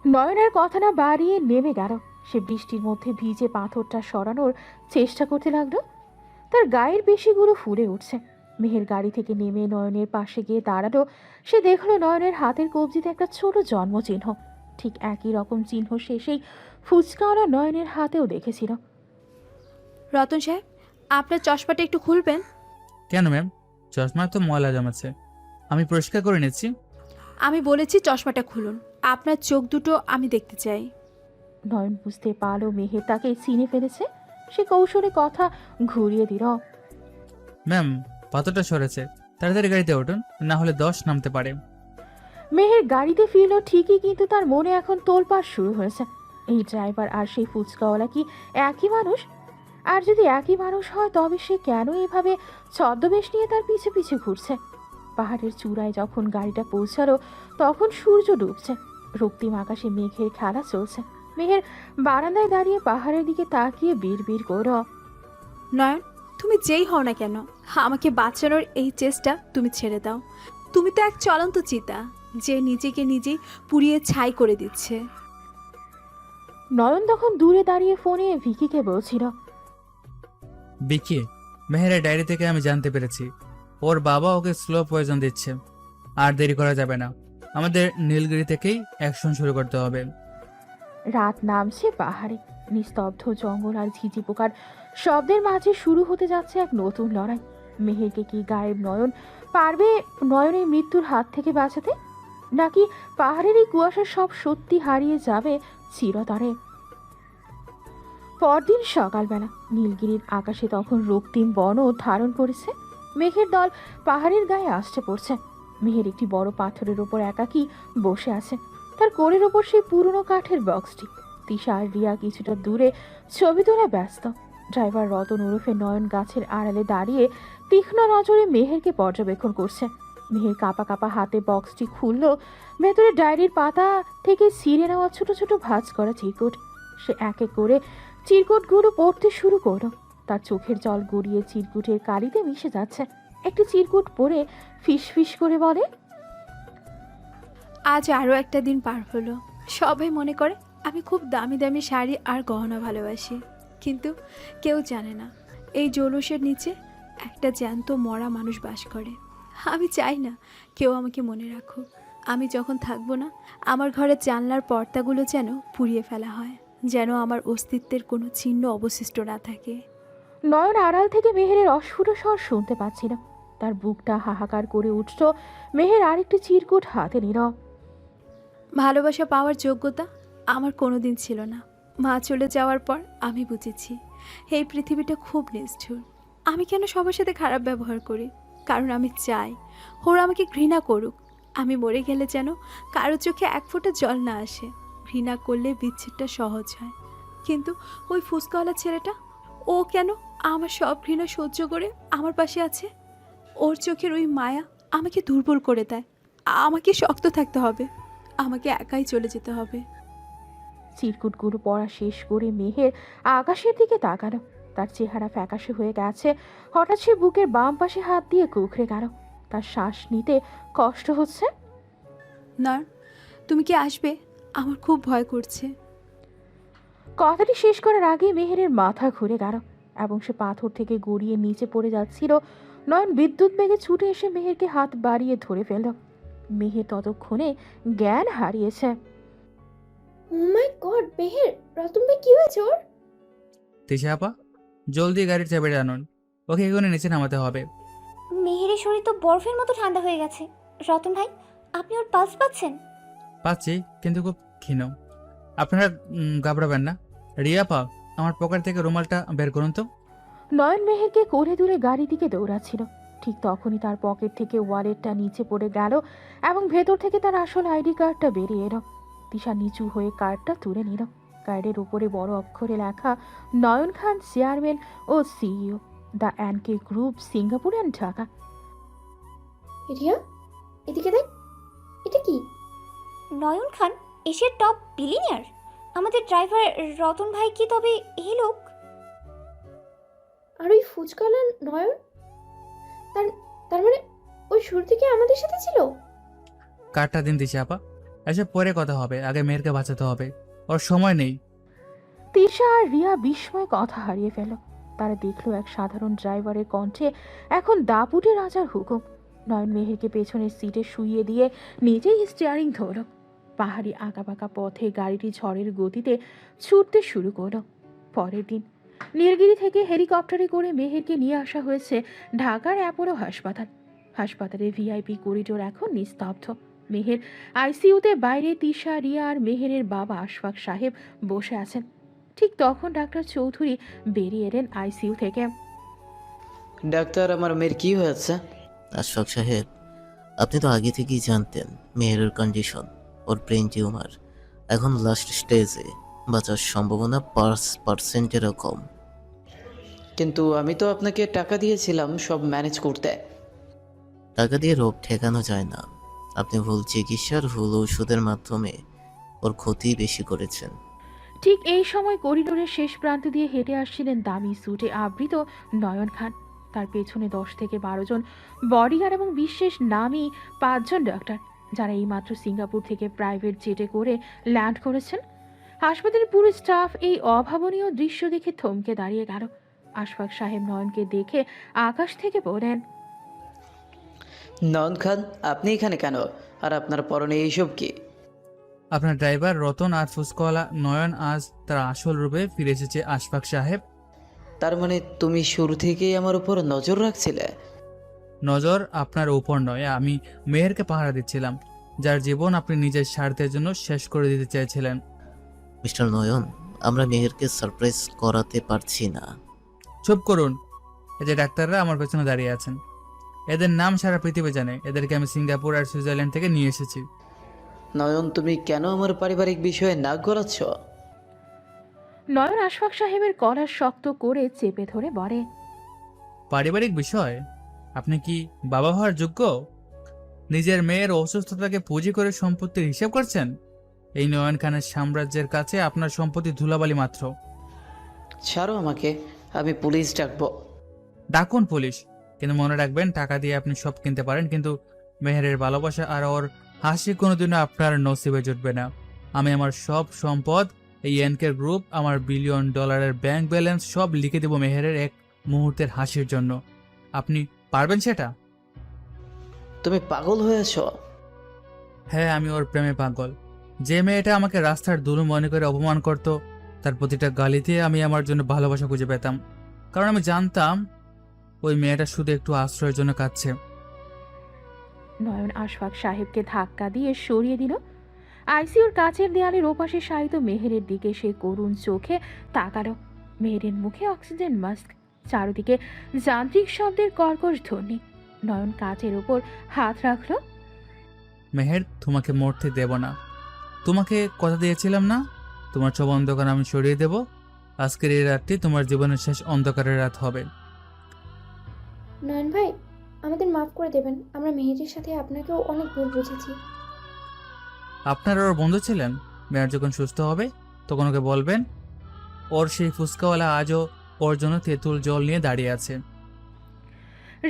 নয়নের কথা না বাড়িয়ে নেমে গেল। সে বৃষ্টির মধ্যে ভিজে পাথরটা সরানোর চেষ্টা করতে লাগলো। তার গায়ের পেশিগুলো ফুলে উঠছে। মেহের গাড়ি থেকে নেমে নয়নের পাশে গিয়ে দাঁড়ালো। সে দেখলো নয়নের হাতের কবজিতে একটা ছোট জন্মচিহ্ন। ঠিক একই রকম চিহ্ন সে সেই ফুচকাওয়ালা নয়নের হাতেও দেখেছিল। রতন সাহেব, আপনার চশমাটা একটু খুলবেন? কেন ম্যাম? চশমায় তো ময়লা জমেছে, আমি পরিষ্কার করে নিচ্ছি। আমি বলেছি চশমাটা খুলুন, আপনার চোখ দুটো আমি দেখতে চাই। নয়ন বুঝতে পারলো মেহের তাকে চিনে ফেলেছে। সে কৌশলে কথা ঘুরিয়ে দিল। ম্যাম, পাথরটা সরেছে, তাড়াতাড়ি গাড়িতে উঠুন, না হলে 10 নামতে পারে। মেহের গাড়িতে ফিরল ঠিকই, কিন্তু তার মনে এখন তোলপাড় শুরু হয়েছে। এই ড্রাইভার আর সেই ফুচকাওয়ালা কি একই মানুষ? আর যদি একই মানুষ হয় তবে সে কেন এভাবে ছদ্মবেশ নিয়ে তার পিছু পিছু ঘুরছে? পাহাড়ের চূড়ায় যখন গাড়িটা পৌঁছালো তখন সূর্য ডুবছে। রক্তিম আকাশে মেঘের খেলা চলছে। মেঘের বারান্দায় দাঁড়িয়ে পাহাড়ের দিকে তাকিয়ে বিড়বিড় করল, নয়ন, তুমি যেই হও না কেন, আমাকে বাঁচানোর এই চেষ্টা তুমি ছেড়ে দাও। তুমি তো এক চলন্ত চিতা, যে নিজেকে নিজেই পুড়িয়ে ছাই করে দিচ্ছে। নয়ন তখন দূরে দাঁড়িয়ে ফোনে ভিকিকে বলছিল, বিকি, মেহেরের ডায়েরি থেকে আমি জানতে পেরেছি ওর বাবা ওকে স্লো পয়জন দিচ্ছে। আর দেরি করা যাবে না, আমাদের নীলগিরি থেকেই অ্যাকশন শুরু করতে হবে। রাত নামছে পাহাড়ে। নিস্তব্ধ জঙ্গল আর ঝিঝি পোকার শব্দের মাঝে শুরু হতে যাচ্ছে এক নতুন লড়াই। মেহেরকে কি গায়েব নয়ন পারবে নয়নের মৃত্যুর হাত থেকে বাঁচাতে, নাকি পাহাড়ের এই কুয়াশার সব সত্যি হারিয়ে যাবে চিরতরে? পরদিন সকালবেলা নীলগিরির আকাশে তখন রক্তিম বর্ণ ধারণ করেছে। মেঘের দল পাহাড়ের গায়ে আসতে পড়ছে। মেহের একটি বড় পাথরের ওপর একাকী বসে আছে। তার কোলের ওপর সেই পুরনো কাঠের বক্সটি। তিশা আর রিয়া কিছুটা দূরে ছবি তোলা ব্যস্ত। ড্রাইভার রতন ওরফে নয়ন গাছের আড়ালে দাঁড়িয়ে তীক্ষ্ণ নজরে মেহেরকে পর্যবেক্ষণ করছে। মেহের কাঁপা কাঁপা হাতে বক্সটি খুলল। ভেতরে ডায়েরির পাতা থেকে ছিঁড়ে নেওয়া ছোট ছোট ভাঁজ করা চিরকুট। সে এক এক করে চিরকুটগুলো পড়তে শুরু করলো। তার চোখের জল গড়িয়ে চিরকুটের কালিতে মিশে যাচ্ছে। একটি চিরকুট পড়ে ফিস ফিস করে বলে, আজ আরও একটা দিন পার হলো। সবাই মনে করে আমি খুব দামি দামি শাড়ি আর গহনা ভালোবাসি, কিন্তু কেউ জানে না এই জৌলুসের নিচে একটা জ্যান্ত মরা মানুষ বাস করে। আমি চাই না কেউ আমাকে মনে রাখুক। আমি যখন থাকবো না, আমার ঘরের জানলার পর্দাগুলো যেন পুড়িয়ে ফেলা হয়, যেন আমার অস্তিত্বের কোনো চিহ্ন অবশিষ্ট না থাকে। নয়ন আড়াল থেকে মেহেরের অস্ফুট স্বর শুনতে পাচ্ছিল। তার বুকটা হাহাকার করে উঠল। মেহের আরেকটি চিরকুট হাতে নিল। ভালোবাসা পাওয়ার যোগ্যতা আমার কোনো দিন ছিল না। মা চলে যাওয়ার পর আমি বুঝেছি এই পৃথিবীটা খুব নিষ্ঠুর। আমি কেন সবার সাথে খারাপ ব্যবহার করি? কারণ আমি চাই ওরা আমাকে ঘৃণা করুক। আমি মরে গেলে যেন কারো চোখে এক ফোঁটা জল না আসে। ঘৃণা করলে বিচ্ছেদটা সহজ হয়, কিন্তু ওই ফুসকাওয়ালা ছেলেটা, ও কেন আমার সব ঘৃণা সহ্য করে আমার পাশে আছে? ওর চোখের ওই মায়া আমাকে দুর্বল করে দেয়। আমাকে শক্ত থাকতে হবে, আমাকে একাই চলে যেতে হবে। চিরকুটগুলো পড়া শেষ করে মেহের আকাশের দিকে তাকালো। তার চেহারা ফ্যাকাশে হয়ে গেছে। হঠাৎ সে বুকের বাম পাশে হাত দিয়ে কুঁকড়ে গেল। তার শ্বাস নিতে কষ্ট হচ্ছে। নয়ন, তুমি কি আসবে? আমার খুব ভয় করছে। কথাটি শেষ করার আগে মেহেরের মাথা ঘুরে গেল এবং সে পাথর থেকে গড়িয়ে নিচে পড়ে যাচ্ছিল। নয়ন বিদ্যুৎ বেগে ছুটে এসে মেহেরকে হাত বাড়িয়ে ধরে ফেলল। মেহের ততক্ষণে জ্ঞান হারিয়েছে। ও মাই গড, মেহের, রতন ভাই কি হয়েছে ওর? তিশা আপা, জলদি গাড়ির চাবিটা আনুন, ওকে এখানে নিচে নামাতে হবে। মেহেরের শরীর তো বরফের মতো ঠান্ডা হয়ে গেছে। রতন ভাই, আপনি ওর পালস পাচ্ছেন? পাচ্ছি, কিন্তু খুব ক্ষীণ। আপনারা ঘাবড়াবেন না। রিয়া আপা, আমার পকেট থেকে রুমালটা বের করুন তো। নয়ন মেহেরকে কোলে তুলে গাড়ির দিকে দৌড়াচ্ছিল। ঠিক তখনই তার পকেট থেকে ওয়ালেটটা নিচে পড়ে গেল এবং ভেতর থেকে তার আসল আইডি কার্ডটা বেরিয়ে এলো। তিশা নিচু হয়ে কার্ডটা তুলে নিল। কার্ডের উপরে বড় অক্ষরে লেখা নয়ন খান, চেয়ারম্যান ও CEO, the NK group, Singapore and Dhaka. Riya, এদিকে দেখ, এটা কি? নয়ন খান, এশিয়ার টপ বিলিনিয়ার। আমাদের ড্রাইভার রতন ভাই কি তবে এই লোক? আর ওই ফুচকাওয়ালা নয়ন, তার তার মানে ওই শুরু থেকে আমাদের সাথে ছিল? কার্ডটা দিন তিশা আপা, এসব পরে কথা হবে, আগে মেয়েরকে বাঁচাতে হবে, ওর সময় নেই। তিশা আর রিয়া বিস্ময় কথা হারিয়ে ফেল। তারা দেখলো এক সাধারণ ড্রাইভারের কণ্ঠে এখন দাপুটে রাজার হুকুম। নয়ন মেহেরকে পেছনের সিটে শুইয়ে দিয়ে নিজেই স্টিয়ারিং ধরল। পাহাড়ি আঁকাবাঁকা পথে গাড়িটি ঝড়ের গতিতে ছুটতে শুরু করলো। পরের দিন নীলগিরি থেকে হেলিকপ্টারে করে মেহেরকে নিয়ে আসা হয়েছে ঢাকার অ্যাপোলো হাসপাতাল। হাসপাতালের ভিআইপি করিডোর এখন নিস্তব্ধ। মেহের আইসিইউতে, বাইরে তিশা, রিয়া আর মেহেরের বাবা আশফাক সাহেব বসে আছেন। ঠিক তখন ডাক্তার চৌধুরী বেরিয়ে এলেন আইসিইউ থেকে। ডাক্তার, আমার মেয়ের কি হয়েছে? আশফাক সাহেব, আপনি তো আগে থেকেই জানতেন মেহেরের কন্ডিশন, ওর ব্রেন টিউমার, এখন লাস্ট স্টেজে, বাঁচার সম্ভাবনা 5%-এরও কম। কিন্তু আমি তো আপনাকে টাকা দিয়েছিলাম সব ম্যানেজ করতে। টাকা দিয়ে রোগ ঠেকানো যায় না। আপনি ভুল চিকিৎসার, ভুল ওষুধের মাধ্যমে ওর ক্ষতি বেশি করেছেন। ঠিক এই সময় করিডোরের শেষ প্রান্ত দিয়ে হেঁটে আসছিলেন দামি স্যুটে আবৃত নয়ন খান। তার পেছনে 10 থেকে 12 জন বডিগার্ড এবং বিশেষ নামী 5 জন ডাক্তার, যারা এইমাত্র সিঙ্গাপুর থেকে প্রাইভেট জেটে করে ল্যান্ড করেছেন। হাসপাতালের পুরো স্টাফ এই অভাবনীয় দৃশ্য দেখে থমকে দাঁড়িয়ে গেল। আশফাক সাহেব নয়নকে দেখে আকাশ থেকে বলেন, নয়ন খান, আপনি এখানে কেন? আর আপনার পরনে এইসব কি? আপনার ড্রাইভার রতন আর ফুচকাওয়ালা নয়ন আজ তার আসল রূপে ফিরে এসেছে আশফাক সাহেব। তার মানে তুমি শুরু থেকেই আমার উপর নজর রাখছিলে? নজর আপনার উপর নয়, আমি মেহেরকে পাহারা দিচ্ছিলাম, যার জীবন আপনি নিজের স্বার্থের জন্য শেষ করে দিতে চেয়েছিলেন। মিস্টার নয়ন, আমরা মেহেরকে সারপ্রাইজ করাতে পারছি না। চুপ করুন। এই যে ডাক্তাররা আমার পেছনে দাঁড়িয়ে আছেন, এদের নাম সারা পৃথিবী জানে। এদেরকে আমি সিঙ্গাপুর আর সুইজারল্যান্ড থেকে নিয়ে এসেছি। নয়ন, তুমি কেন আমার পারিবারিক বিষয়ে নাক গলাচ্ছ? নয়ন আশফাক সাহেবের কলার শক্ত করে চেপে ধরে বলে, পারিবারিক বিষয়? আপনি কি বাবা হওয়ার যোগ্য? নিজের মেয়ের অসুস্থতাকে পুঁজি করে সম্পত্তির হিসাব করছেন? এই নয়ন খানের সাম্রাজ্যের কাছে আপনার সম্পত্তি ধুলাবালি মাত্র। ছাড়ো আমাকে, আমি পুলিশ ডাকবো। ডাকুন পুলিশ, কিন্তু মনে রাখবেন টাকা দিয়ে আপনি সব কিনতে পারেন, কিন্তু মেহেরের ভালোবাসা আর ওর হাসি কোনোদিনও আপনার নসিবে জুটবে না। আমি আমার সব সম্পদ, এই এনকে গ্রুপ, আমার $1 বিলিয়ন ব্যাংক ব্যালেন্স সব লিখে দেব মেহেরের এক মুহূর্তের হাসির জন্য। আপনি পারবেন সেটা? তুমি পাগল হয়েছ? হ্যাঁ, আমি ওর প্রেমে পাগল। যে মেয়েটা আমাকে রাস্তার দুলু মনে করে অপমান করত, তার প্রতিটা গালিতে আমি আমার জন্য ভালোবাসা খুঁজে পেতাম, কারণ আমি জানতাম ওই মেয়েটা শুধু একটু আশ্রয়ের জন্য কাঁদছে। নয়ন আশফাক সাহেবকে ধাক্কা দিয়ে সরিয়ে দিল। আইসিইউর কাচের দেয়ালের ওপাশে শায়িত মেহেরের দিকে সে করুণ চোখে তাকালো। মেহেরের মুখে অক্সিজেন মাস্ক, চারদিকে যান্ত্রিক শব্দের কর্কশ ধ্বনি। নয়ন কাচের ওপর হাত রাখলো। মেহের, তোমাকে মরতে দেব না। তোমাকে কথা দিয়েছিলাম না, তোমার সব অন্ধকার আমি সরিয়ে দেব। আজকের এই রাতটি তোমার জীবনের শেষ অন্ধকারের রাত হবে। নয়ন ভাই, আমাদের মাফ করে দেবেন, আমরা মেহেরের সাথে আপনাকেও অনেক ভুল বুঝেছি। আপনারা ওর বন্ধু ছিলেন। মেয়ের যখন সুস্থ হবে তখন ওকে বলবেন ওর সেই ফুচকাওয়ালা আজও ওর জন্য তেঁতুল জল নিয়ে দাঁড়িয়ে আছে।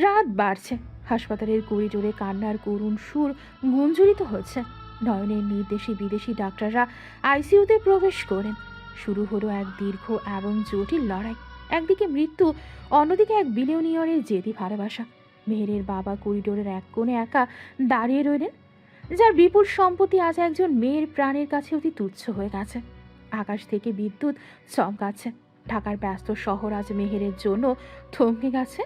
রাত বাড়ছে। হাসপাতালের করিডোরে কান্নার করুণ সুর গুঞ্জরিত হচ্ছে। নয়নের নির্দেশে বিদেশি ডাক্তাররা আইসিইউতে প্রবেশ করেন। শুরু হলো এক দীর্ঘ এবং জটিল লড়াই। একদিকে মৃত্যু, অন্যদিকে এক বিলিয়নিয়রের জেদি ভালোবাসা। মেহেরের বাবা করিডোরের এক কোণে একা দাঁড়িয়ে রইলেন, যার বিপুল সম্পত্তি আজ একজন মেয়ের প্রাণের কাছে অতি তুচ্ছ হয়ে গেছে। আকাশ থেকে বিদ্যুৎ চমকাচ্ছে। ঢাকার ব্যস্ত শহর আজ মেহেরের জন্য থমকে গেছে।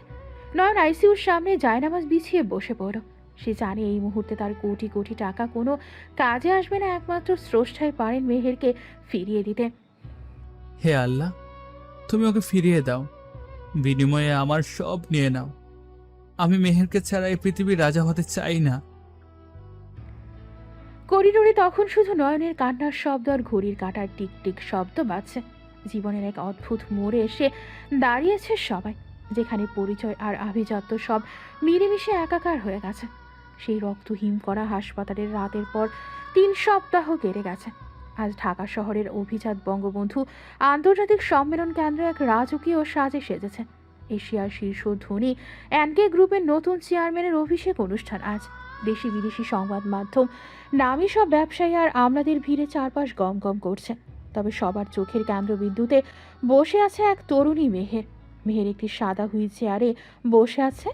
নয়ন আইসিইউর সামনে জায়নামাজ বিছিয়ে বসে পড়ল। সে জানে এই মুহূর্তে তার কোটি কোটি টাকা কোনো কাজে আসবে না, একমাত্র স্রষ্টাই পারেন মেহেরকে ফিরিয়ে দিতে। হে আল্লাহ, তুমি ওকে ফিরিয়ে দাও, বিনিময়ে আমার সব নিয়ে নাও। আমি মেহেরকে ছাড়া এই পৃথিবীর রাজা হতে চাই না। করিডোরে তখন শুধু নয়নের কান্নার শব্দ আর ঘড়ির কাঁটার টিকটিক শব্দ বাজছে। জীবনের এক অদ্ভুত মোড়ে এসে দাঁড়িয়েছে সবাই, যেখানে পরিচয় আর আভিজাত্য সব মিলেমিশে একাকার হয়ে গেছে। সেই রক্তহীন করা হাসপাতালের রাতের পর 3 সপ্তাহ কেটে গেছে। আজ ঢাকা শহরের অভিজাত বঙ্গবন্ধু আন্তর্জাতিক সম্মেলন কেন্দ্র এক রাজকীয় সাজে সেজেছে। এশিয়ার শীর্ষ ধনী এনকে গ্রুপের নতুন চেয়ারম্যানের অভিষেক অনুষ্ঠান আজ। দেশি বিদেশি সংবাদ মাধ্যম, নামী সব ব্যবসায়ী আর আমলাদের ভিড়ে চারপাশ গম গম করছে। তবে সবার চোখের কেন্দ্রবিন্দুতে বসে আছে এক তরুণী মেহের। মেহের একটি সাদা হুইল চেয়ারে বসে আছে।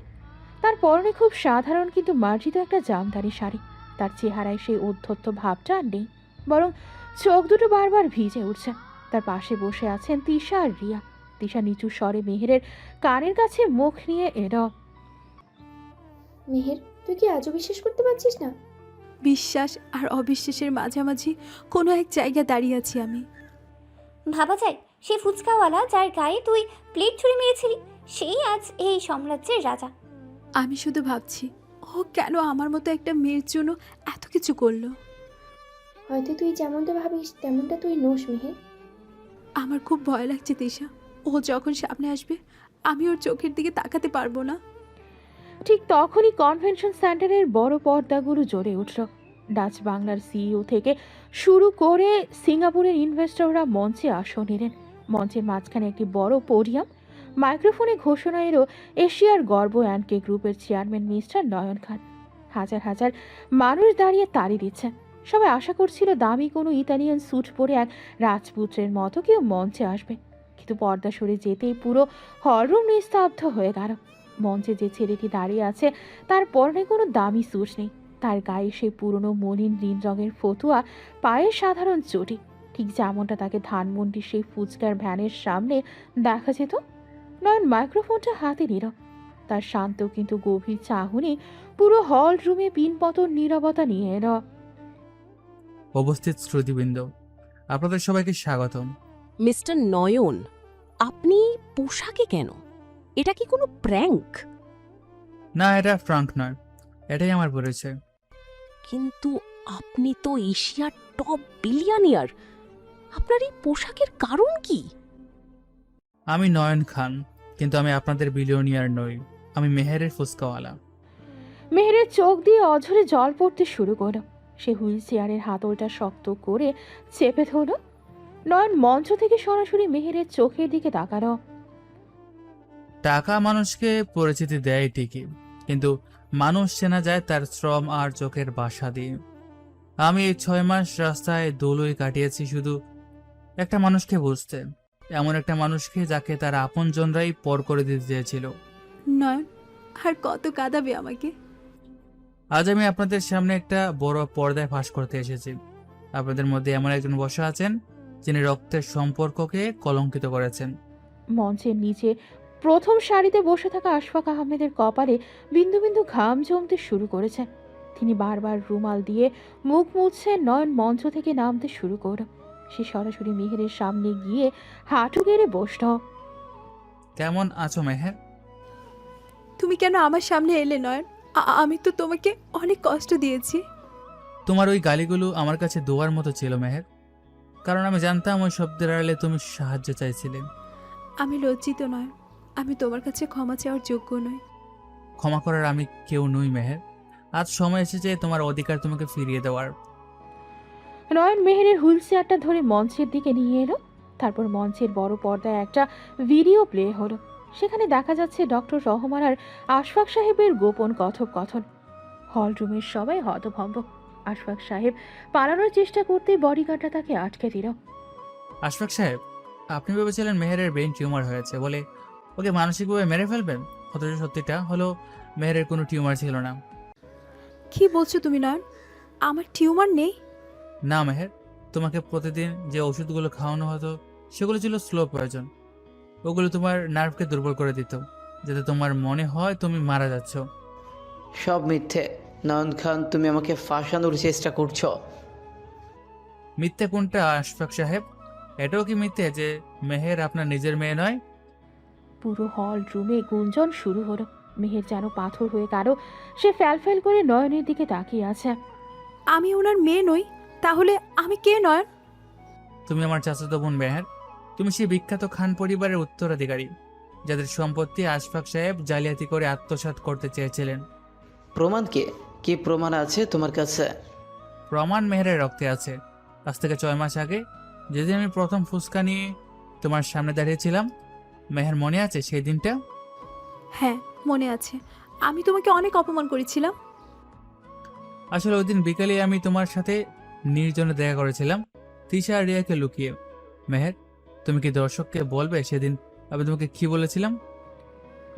তার পরনে খুব সাধারণ কিন্তু মার্জিত একটা জামদানি শাড়ি। তার চেহারায় সেই উদ্ধত্ত ভাবটা আর নেই, বরং চোখ দুটো বারবার ভিজে উঠছে। তার পাশে বসে আছেন তিশা আর রিয়া। তিশা নিচু স্বরে মেহেরের কানের কাছে মুখ নিয়ে এলো, মেহের, তুই কি আজও বিশ্বাস করতে পারছিস না? বিশ্বাস আর অবিশ্বাসের মাঝামাঝি কোনো এক জায়গায় দাঁড়িয়ে আছি আমি। ভাবা যায় সেই ফুচকাওয়ালা যার গায়ে তুই প্লেট ছুঁড়ে মেরেছিলি, সেই আজ এই সাম্রাজ্যের রাজা। আমি শুধু ভাবছি, ও কেন আমার মতো একটা মেয়ের জন্য এত কিছু করলো। হয়তো তুই যেমনটা ভাবিস তেমনটা তুই নোস মেহের। আমার খুব ভয় লাগছে তিশা, ও যখন সামনে আসবে আমি ওর চোখের দিকে তাকাতে পারবো না। ঠিক তখনই কনভেনশন সেন্টারের বড় পর্দাগুলো জ্বলে উঠল। ডাচ বাংলার সিইও থেকে শুরু করে সিঙ্গাপুরের ইনভেস্টররা মঞ্চে আসন নিলেন। মঞ্চের মাঝখানে একটি বড় পোডিয়াম, মাইক্রোফোনে ঘোষণা এলো এশিয়ার গর্ব এনকে গ্রুপের চেয়ারম্যান মিস্টার নয়ন খান। হাজার হাজার মানুষ দাঁড়িয়ে তালি দিচ্ছে। সবাই আশা করছিল দামি কোনো ইতালিয়ান স্যুট পরে এক রাজপুত্রের মতো কেউ মঞ্চে আসবে, কিন্তু পর্দা সরে যেতেই পুরো হলরুম নিস্তব্ধ হয়ে গেল। মঞ্চে যে ছেলেটি দাঁড়িয়ে আছে তার পরনে কোনো দামি স্যুট নেই। তার গায়ে সেই পুরনো মলিন নীল রঙের ফতুয়া, পায়ে সাধারণ চটি, ঠিক যেমনটা তাকে ধানমন্ডির সেই ফুচকার ভ্যানের সামনে দেখা যেত। নয়ন মাইক্রোফোনটা হাতে নিল। তার শান্ত কিন্তু গভীর চাহনি পুরো হল রুমে পিনপতন নীরবতা নিয়ে এলো। উপস্থিত শ্রুতিবৃন্দ, আপনাদের সবাইকে স্বাগতম। মিস্টার নয়ন, আপনি পোশাকে কেন? এটা কি কোনো প্র্যাঙ্ক? না, এটা ফ্রাঙ্ক নয়, এটাই আমার পরিচয়। কিন্তু আপনি তো এশিয়ার টপ বিলিয়নিয়ার, আপনার এই পোশাকের কারণ কি? আমি নয়ন খান, কিন্তু আমি আপনাদের বিলিয়নিয়ার নই। আমি মেহেরের ফুচকাওয়ালা। মেহেরের চোখ দিয়ে অঝরে জল পড়তে শুরু করলো। সে হুইল চেয়ারের হাতলটা শক্ত করে চেপে ধরল। নয়ন মঞ্চ থেকে সরাসরি মেহেরের চোখের দিকে তাকালো। টাকা মানুষকে পরিচিতি দেয় ঠিকই, কিন্তু মানুষ চেনা যায় তার শ্রম আর চোখের বাসা দিয়ে। আমি এই 6 মাস রাস্তায় দোলই কাটিয়েছি শুধু একটা মানুষকে বুঝতে, এমন একটা মানুষকে যাকে তার আপনজনরাই পর করে দিতে চেয়েছিল। নয়ন, আর কত কাঁদাবে আমাকে? আজ আমি আপনাদের সামনে একটা বড় পর্দায় ফাঁস করতে এসেছি। আপনাদের মধ্যে এমন একজন বসে আছেন যিনি রক্তের সম্পর্ককে কলঙ্কিত করেছেন। মঞ্চের নিচে প্রথম সারিতে বসে থাকা আশফাক আহমেদের কপালে বিন্দু বিন্দু ঘাম জমতে শুরু করেছে। তিনি বারবার রুমাল দিয়ে মুখ মুছছেন। নয়ন মঞ্চ থেকে নামতে শুরু করল। সে সরাসরি মেহেরের সামনে গিয়ে হাঁটু গেড়ে বসল। কেমন আছো মেহের? তুমি কেন আমার সামনে এলে নয়ন? আমি তো তোমাকে অনেক কষ্ট দিয়েছি। তোমার ওই গালিগুলো আমার কাছে দোয়ার মতো ছিল মেহের, কারণ আমি জানতাম ওই শব্দের আড়ালে তুমি সাহায্য চাইছিলে। আমি লজ্জিত নয়, আমি তোমার কাছে ক্ষমা চাওয়ার যোগ্য নই। ক্ষমা করার আমি কেউ নই মেহের। আজ সময় এসেছে তোমার অধিকার তোমাকে ফিরিয়ে দেওয়ার। নয়ন মেহেরের হুইল চেয়ারটা ধরে মঞ্চের দিকে নিয়ে এলো। তারপর মঞ্চের বড় পর্দায় একটা ভিডিও প্লে হলো। সেখানে দেখা যাচ্ছে ডক্টর রহমান আর আশফাক সাহেবের গোপন কথোপকথন। হল রুমের সবাই হতভম্ব। আশফাক সাহেব পালানোর চেষ্টা করতে বডিগার্ডরা তাকে আটকে দিল। আশফাক সাহেব, আপনি ভেবেছিলেন মেহেরের ব্রেন টিউমার হয়েছে বলে ওকে মানসিকভাবে মেরে ফেলবেন, অথচ সত্যিটা হলো মেহেরের কোনো টিউমার ছিল না। কি বলছো তুমি নয়ন? আমার টিউমার নেই। না মেহের, তোমাকে প্রতিদিন যে ওষুধগুলো খাওয়ানো হতো সেগুলো ছিল স্লো পয়জন। ওগুলো তোমার নার্ভকে দুর্বল করে দিত, যাতে তোমার মনে হয় তুমি মারা যাচ্ছ। সব মিথ্যে। নয়ন খান, তুমি আমাকে ফাঁসানোর চেষ্টা করছো। মিথ্যে কোনটা আশফাক সাহেব? এটাও কি মিথ্যে যে মেহের আপনার নিজের মেয়ে নয়? পুরো হল রুমে গুঞ্জন শুরু হলো। মেহের যেন পাথর হয়ে গেল। সে ফ্যাল করে নয়নের দিকে তাকিয়ে আছে। আমি ওনার মেয়ে নই, তাহলে আমি কে নয়ন? তুমি আমার চাচাতো বোন মেহের। তুমি সেই বিখ্যাত খান পরিবারের উত্তরাধিকারী, যাদের সম্পত্তি আশফাক সাহেব জালিয়াতি করে আত্মসাৎ করতে চেয়েছিলেন। প্রমাণ কে? কি প্রমাণ আছে তোমার কাছে? প্রমাণ মেহেরের রক্তে আছে। আজ থেকে 6 মাস আগে যেদিন আমি প্রথম ফুসকা নিয়ে তোমার সামনে দাঁড়িয়েছিলাম, মেহের মনে আছে সেই দিনটা? হ্যাঁ, মনে আছে। আমি তোমাকে অনেক অপমান করেছিলাম। আসলে ওই দিন বিকেলে আমি তোমার সাথে নির্জনে দেখা করেছিলাম, তিশা আর রিয়াকে লুকিয়ে। মেহের, তুমি কি দর্শককে বলবে সেদিন আমি তোমাকে কি বলেছিলাম?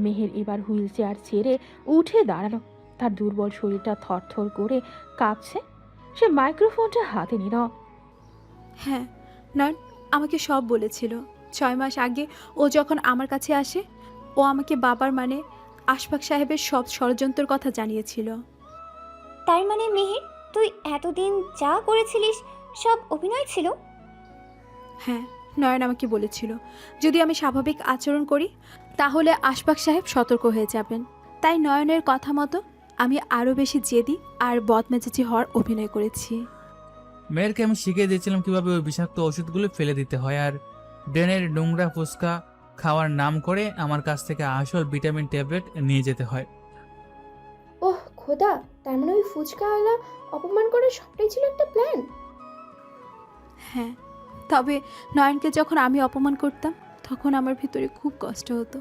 মেহের এবার হুইল চেয়ার ছেড়ে উঠে দাঁড়ালো। তার দুর্বল শরীরটা থরথর করে কাঁপছে। সে মাইক্রোফোনটা হাতে নিল। হ্যাঁ নয়ন আমাকে সব বলেছিল। 6 মাস আগে ও যখন আমার কাছে আসে, ও আমাকে বাবার মানে আশফাক সাহেবের সব ষড়যন্ত্রের কথা জানিয়েছিল। তার মানে মেহের, তুই এতদিন যা করেছিলিস সব অভিনয় ছিল? হ্যাঁ, নয়ন আমাকে বলেছিল যদি আমি স্বাভাবিক আচরণ করি তাহলে আশফাক সাহেব সতর্ক হয়ে যাবেন। তাই নয়নের কথা মতো আমি আরও বেশি জেদি আর বদমেজাজি হওয়ার অভিনয় করেছি। মেয়েরকে আমি শিখিয়ে দিয়েছিলাম কিভাবে ওই বিষাক্ত ওষুধগুলো ফেলে দিতে হয়, আর ড্রেনের নোংরা ফুসকা খাওয়ার নাম করে আমার কাছ থেকে আসল ভিটামিন ট্যাবলেট নিয়ে যেতে হয়। ওহ খোদা, তার মানে ওই ফুচকাওয়ালা অপমান করার সবটাই ছিল একটা প্ল্যান। হ্যাঁ, তবে নয়নকে যখন আমি অপমান করতাম তখন আমার ভিতরে খুব কষ্ট হতো।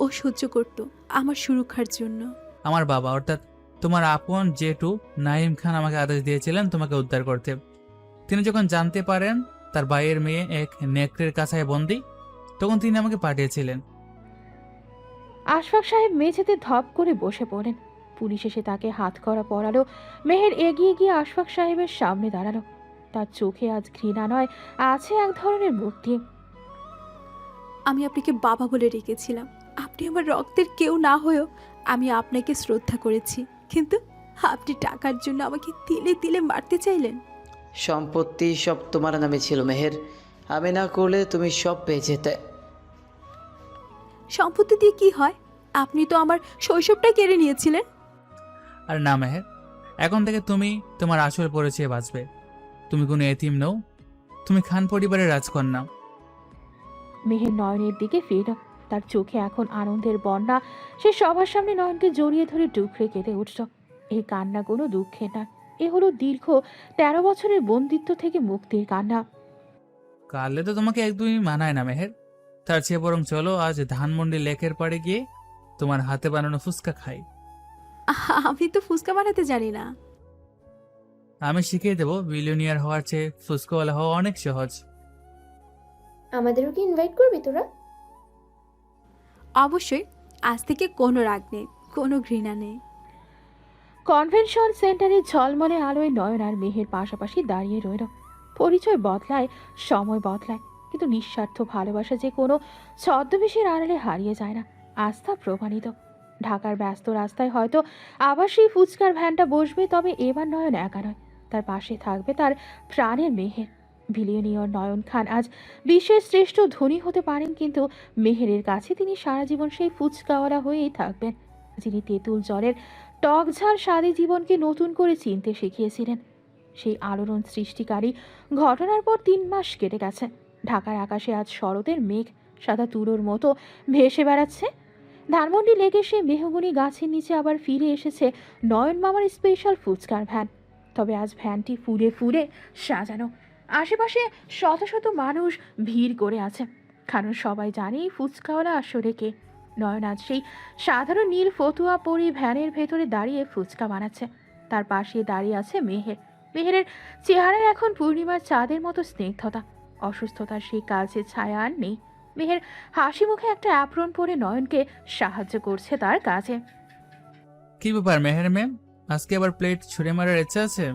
ও সহ্য করতো আমার সুরক্ষার জন্য। আমার বাবা অর্থাৎ তোমার আপন জেঠু নাইম খান আমাকে আদেশ দিয়েছিলেন তোমাকে উদ্ধার করতে। তিনি যখন জানতে পারেন তার ভাইয়ের মেয়ে এক নেকড়ের কাছায় বন্দী, তখন তিনি আমাকে পাঠিয়েছিলেন। আশফাক সাহেব মেঝেতে ধপ করে বসে পড়েন। পুলিশ এসে তাকে হাত করা পরালো। মেহের এগিয়ে গিয়ে আশফাক সাহেবের সামনে দাঁড়ালো। তার চোখে আজ ঘৃণা নয়, আছে এক ধরনের মুক্তি। আমি আপনাকে বাবা বলে রেখেছিলাম। আপনি আমার রক্তের কেউ না হয়েও আমি আপনাকে শ্রদ্ধা করেছি, কিন্তু আপনি টাকার জন্য আমাকে তিলে তিলে মারতে চাইলেন। সম্পত্তি সব তোমার নামে ছিল মেহের। আমি না করলে তুমি সব পেয়ে যেতে। সম্পত্তি দিয়ে কি হয়? আপনি তো আমার শৈশবটাই কেড়ে নিয়েছিলেন। আর না মেহের, এখন থেকে তুমি তোমার আসল পরিচয়ে বাঁচবে। তুমি কোনো এতিম নও, তুমি খান পরিবারের রাজকন্যা। মেহের নয়নের দিকে ফিরল। তার চোখে এখন আনন্দের বন্যা। সে সবার সামনে নয়নকে জড়িয়ে ধরে ডুকরে কেঁদে উঠল। এই কান্না কোনো দুঃখের না, এ হলো দীর্ঘ 13 বছরের বন্দিত্ব থেকে মুক্তির কান্না। কালে তো তোমাকে একদমই মানায় না মেহের। তার চেয়ে বরং চলো আজ ধানমন্ডি লেকের পাড়ে গিয়ে তোমার হাতে বানানো ফুচকা খাই। আমি তো ফুচকা বানাতে জানি না। আমি শিখিয়ে দেবো। বিলিয়নিয়ার হওয়ার চেয়ে ফুচকাওয়ালা হওয়া অনেক সহজ। আমাদেরও কি ইনভাইট করবি তোরা? অবশ্যই। আজ থেকে কোনো রাগ নেই, কোনো ঘৃণা নেই। কনভেনশন সেন্টারে ঝলমলে আলোয় নয়ন আর মেহের পাশাপাশি দাঁড়িয়ে রইল। পরিচয় বদলায়, সময় বদলায়, কিন্তু নিঃস্বার্থ ভালোবাসা যে কোনো ছদ্মবেশের আড়ালে হারিয়ে যায় না। আস্থা প্রমাণিত। ঢাকার ব্যস্ত রাস্তায় হয়তো আবার সেই ফুচকার ভ্যানটা বসবে, তবে এবার নয়ন একা নয়, তার পাশে থাকবে তার প্রাণের মেহের। বিলিয়নিয়র নয়ন খান আজ বিশ্বের শ্রেষ্ঠ ধনী হতে পারেন, কিন্তু মেহেরের কাছে তিনি সারা জীবন সেই ফুচকাওয়ালা হয়েই থাকবেন, যিনি তেঁতুল জলের টক ঝাল স্বাদে জীবনকে নতুন করে চিনতে শিখিয়েছিলেন। সেই আলোড়ন সৃষ্টিকারী ঘটনার পর 3 মাস কেটে গেছে। ঢাকার আকাশে আজ শরতের মেঘ সাদা তুলোর মতো ভেসে বেড়াচ্ছে। ধানমন্ডি লেকে সেই মেহগুনি গাছের নিচে আবার ফিরে এসেছে নয়ন মামার স্পেশাল ফুচকার ভ্যান। তবে আজ ভ্যানটি ফুলে ফুলে সাজানো। আশেপাশে শত শত মানুষ ভিড় করে আছে, কারণ সবাই জানে এই ফুচকাওয়ালা আসলে কে। নয়ন আজ সেই সাধারণ নীল ফতুয়া পরে ভ্যানের ভেতরে দাঁড়িয়ে ফুচকা বানাচ্ছে। তার পাশে দাঁড়িয়ে আছে মেহের, মেহেরের চেহারায় এখন পূর্ণিমার চাঁদের মতো স্নিগ্ধতা। অসুস্থতার সেই কালচে ছায়া আর নেই। মেহের হাসি মুখে একটা অ্যাপ্রন পরে নয়নকে সাহায্য করছে তার কাজে। কি ব্যাপার মেহের ম্যাম, আজকে আবার প্লেট ছুঁড়ে মারার ইচ্ছা আছে?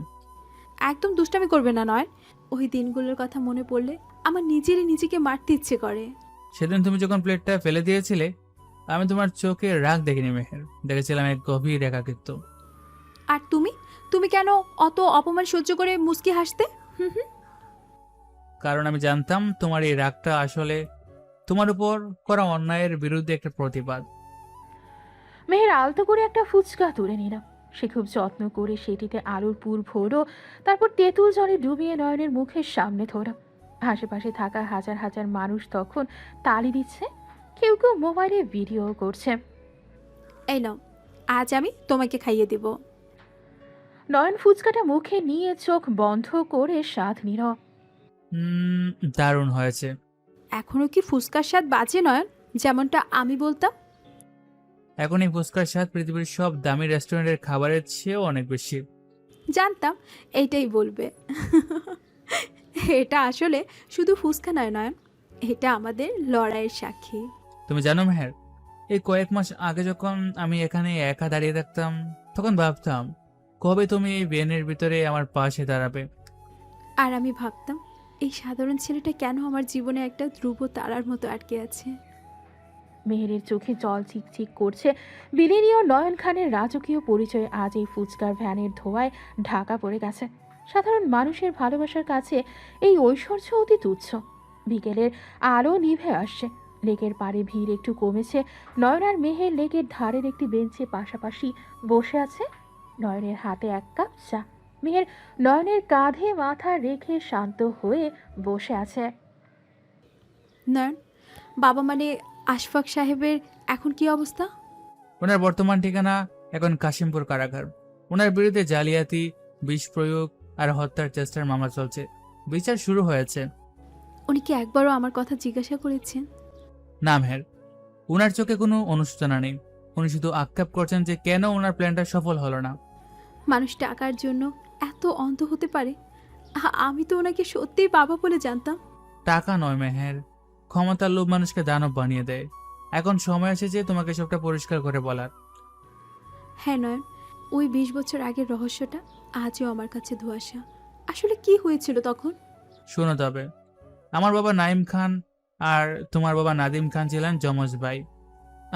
একদম দুষ্টামি করবে না নয়ন। ওই দিনগুলোর কথা মনে পড়লে আমার নিজেরই নিজেকে মারতে ইচ্ছে করে। সেদিন তুমি যখন প্লেটটা ফেলে দিয়েছিলে, আমি তোমার চোখে রাগ দেখিনি মেহের, দেখেছিলাম এক গভীর একাকিত্ব। আর তুমি তুমি কেন অত অপমান সহ্য করে মুচকি হাসতে? হুম হুম। কারণ আমি জানতাম তোমার এই রাগটা আসলে তোমার উপর করা অন্যায়ের বিরুদ্ধে একটা প্রতিবাদ। মেহের আলতো করে একটা ফুচকা তুলে নিল। সে খুব যত্ন করে সেটিতে আলুর পুর ভরো, তারপর তেঁতুল জলে ডুবিয়ে নয়নের মুখের সামনে ধরো। আশেপাশে থাকা হাজার হাজার মানুষ তখন তালি দিচ্ছে, কেউ কেউ মোবাইলে ভিডিও করছে। এই নাও, আজ আমি তোমাকে খাইয়ে দেব। নয়ন ফুচকাটা মুখে নিয়ে চোখ বন্ধ করে স্বাদ নিল। দারুণ হয়েছে। এখনো কি ফুচকার স্বাদ বাজে নয়ন, যেমনটা আমি বলতাম? এখন এই ফুচকার স্বাদ পৃথিবীর সব দামি রেস্টুরেন্টের খাবারের চেয়েও অনেক বেশি। জানতাম এইটাই বলবে। এটা আসলে শুধু ফুচকা নয় নয়ন, এটা আমাদের লড়াইয়ের সাক্ষী। তুমি জানো মেহের, এই কয়েক মাস আগে যখন আমি এখানে একা দাঁড়িয়ে থাকতাম, তখন ভাবতাম কবে তুমি এই ভ্যানের ভিতরে আমার পাশে দাঁড়াবে। আর আমি ভাবতাম এই সাধারণ ছেলেটা কেন আমার জীবনে একটা ধ্রুব তারার মতো আটকে আছে। মেহেরের চোখে জল চিকচিক করছে। বিলিনীয় নয়ন খানের রাজকীয় পরিচয় আজ এই ফুচকার ভ্যানের ধোঁয়ায় ঢাকা পড়ে গেছে। সাধারণ মানুষের ভালোবাসার কাছে এই ঐশ্বর্য অতি তুচ্ছ। বিকেলের আলো নিভে আসছে। লেকের পাড়ে ভিড় একটু কমেছে। নয়ন আর মেহের লেকের ধারের একটি বেঞ্চে পাশাপাশি বসে আছে। নয়নের হাতে এক কাপ চা। মেহের নয়নের কাঁধে মাথা রেখে শান্ত হয়ে বসে আছে। নয়ন, বাবা মানে আশফাক সাহেবের এখন কি অবস্থা? ওনার বর্তমান ঠিকানা এখন কাশিমপুর কারাগার। ওনার বিরুদ্ধে জালিয়াতি, বিষ প্রয়োগ আর হত্যার চেষ্টার মামলা চলছে। বিচার শুরু হয়েছে। উনি কি একবারও আমার কথা জিজ্ঞাসা করেছেন? না মেহের, ওনার চোখে কোনো অনুশোচনা নেই। উনি শুধু আক্ষেপ করছেন যে কেন ওনার প্ল্যানটা সফল হলো না। মানুষ টাকার জন্য এত অন্ধ হতে পারে? আমি তো ওনাকে সত্যিই বাবা বলে জানতাম। টাকা নয় মেহের, ক্ষমতার লোভ মানুষকে দানব বানিয়ে দেয়। এখন সময় এসেছে তোমাকে সবটা পরিষ্কার করে বলার। হ্যাঁ নয়ন, ওই 20 বছর আগের রহস্যটা আজও আমার কাছে ধোঁয়াশা। আসলে কি হয়েছিল তখন? শোনো তবে, আমার বাবা নাইম খান আর তোমার বাবা নাদিম খান ছিলেন যমজ ভাই।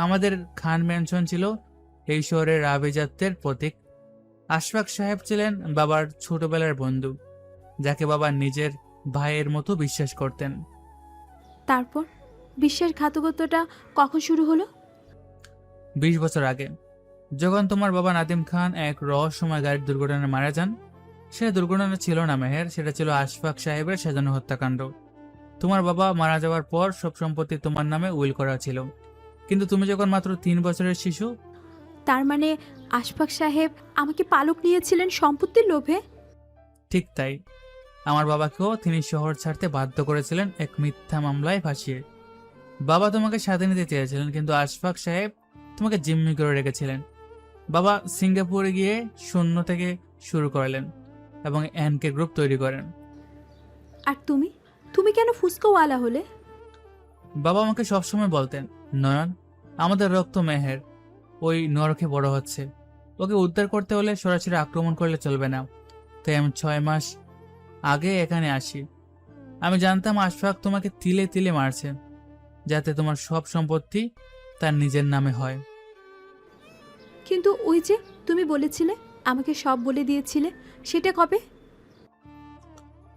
আমাদের খান ম্যানশন ছিল এই শহরের আভিজাত্যের প্রতীক। আশফাক সাহেব ছিলেন বাবার ছোটবেলার বন্ধু, যাকে বাবা নিজের ভাইয়ের মতো বিশ্বাস করতেন। তারপর বিশ্বাসঘাতকতাটা কখন শুরু হলো? 20 বছর আগে, যখন তোমার বাবা নাদিম খান এক রহস্যময় গাড়ির দুর্ঘটনায় মারা যান। সেটা দুর্ঘটনা ছিল না মেহের, সেটা ছিল আশফাক সাহেবের সাজানো হত্যাকাণ্ড। তোমার বাবা মারা যাওয়ার পর সব সম্পত্তি তোমার নামে উইল করা ছিল, কিন্তু তুমি যখন মাত্র 3 বছরের শিশু। তার মানে আশফাক সাহেব আমাকে পালক নিয়েছিলেন সম্পত্তির লোভে? ঠিক তাই। আমার বাবাকেও তিনি শহর ছাড়তে বাধ্য করেছিলেন এক মিথ্যা মামলায় ফাঁসিয়ে। বাবা তোমাকে সাথে নিতে চেয়েছিলেন, কিন্তু আশফাক সাহেব তোমাকে জিম্মি করে রেখেছিলেন। বাবা সিঙ্গাপুরে গিয়ে শূন্য থেকে শুরু করলেন এবং এনকে গ্রুপ তৈরি করেন। আর তুমি তুমি কেন ফুসকাওয়ালা হলে? বাবা আমাকে সবসময় বলতেন, নয়ন, আমাদের রক্ত মেহের ওই নরকে বড় হচ্ছে। ওকে উদ্ধার করতে হলে সরাসরি আক্রমণ করলে চলবে না। তাই আমি 6 মাস আগে এখানে আসি। আমি জানতাম আশফাক তোমাকে তিলে তিলে মারছে, যাতে তোমার সব সম্পত্তি তার নিজের নামে হয়। কিন্তু ওই যে তুমি বলেছিলে আমাকে সব বলে দিয়েছিলে, সেটা কবে?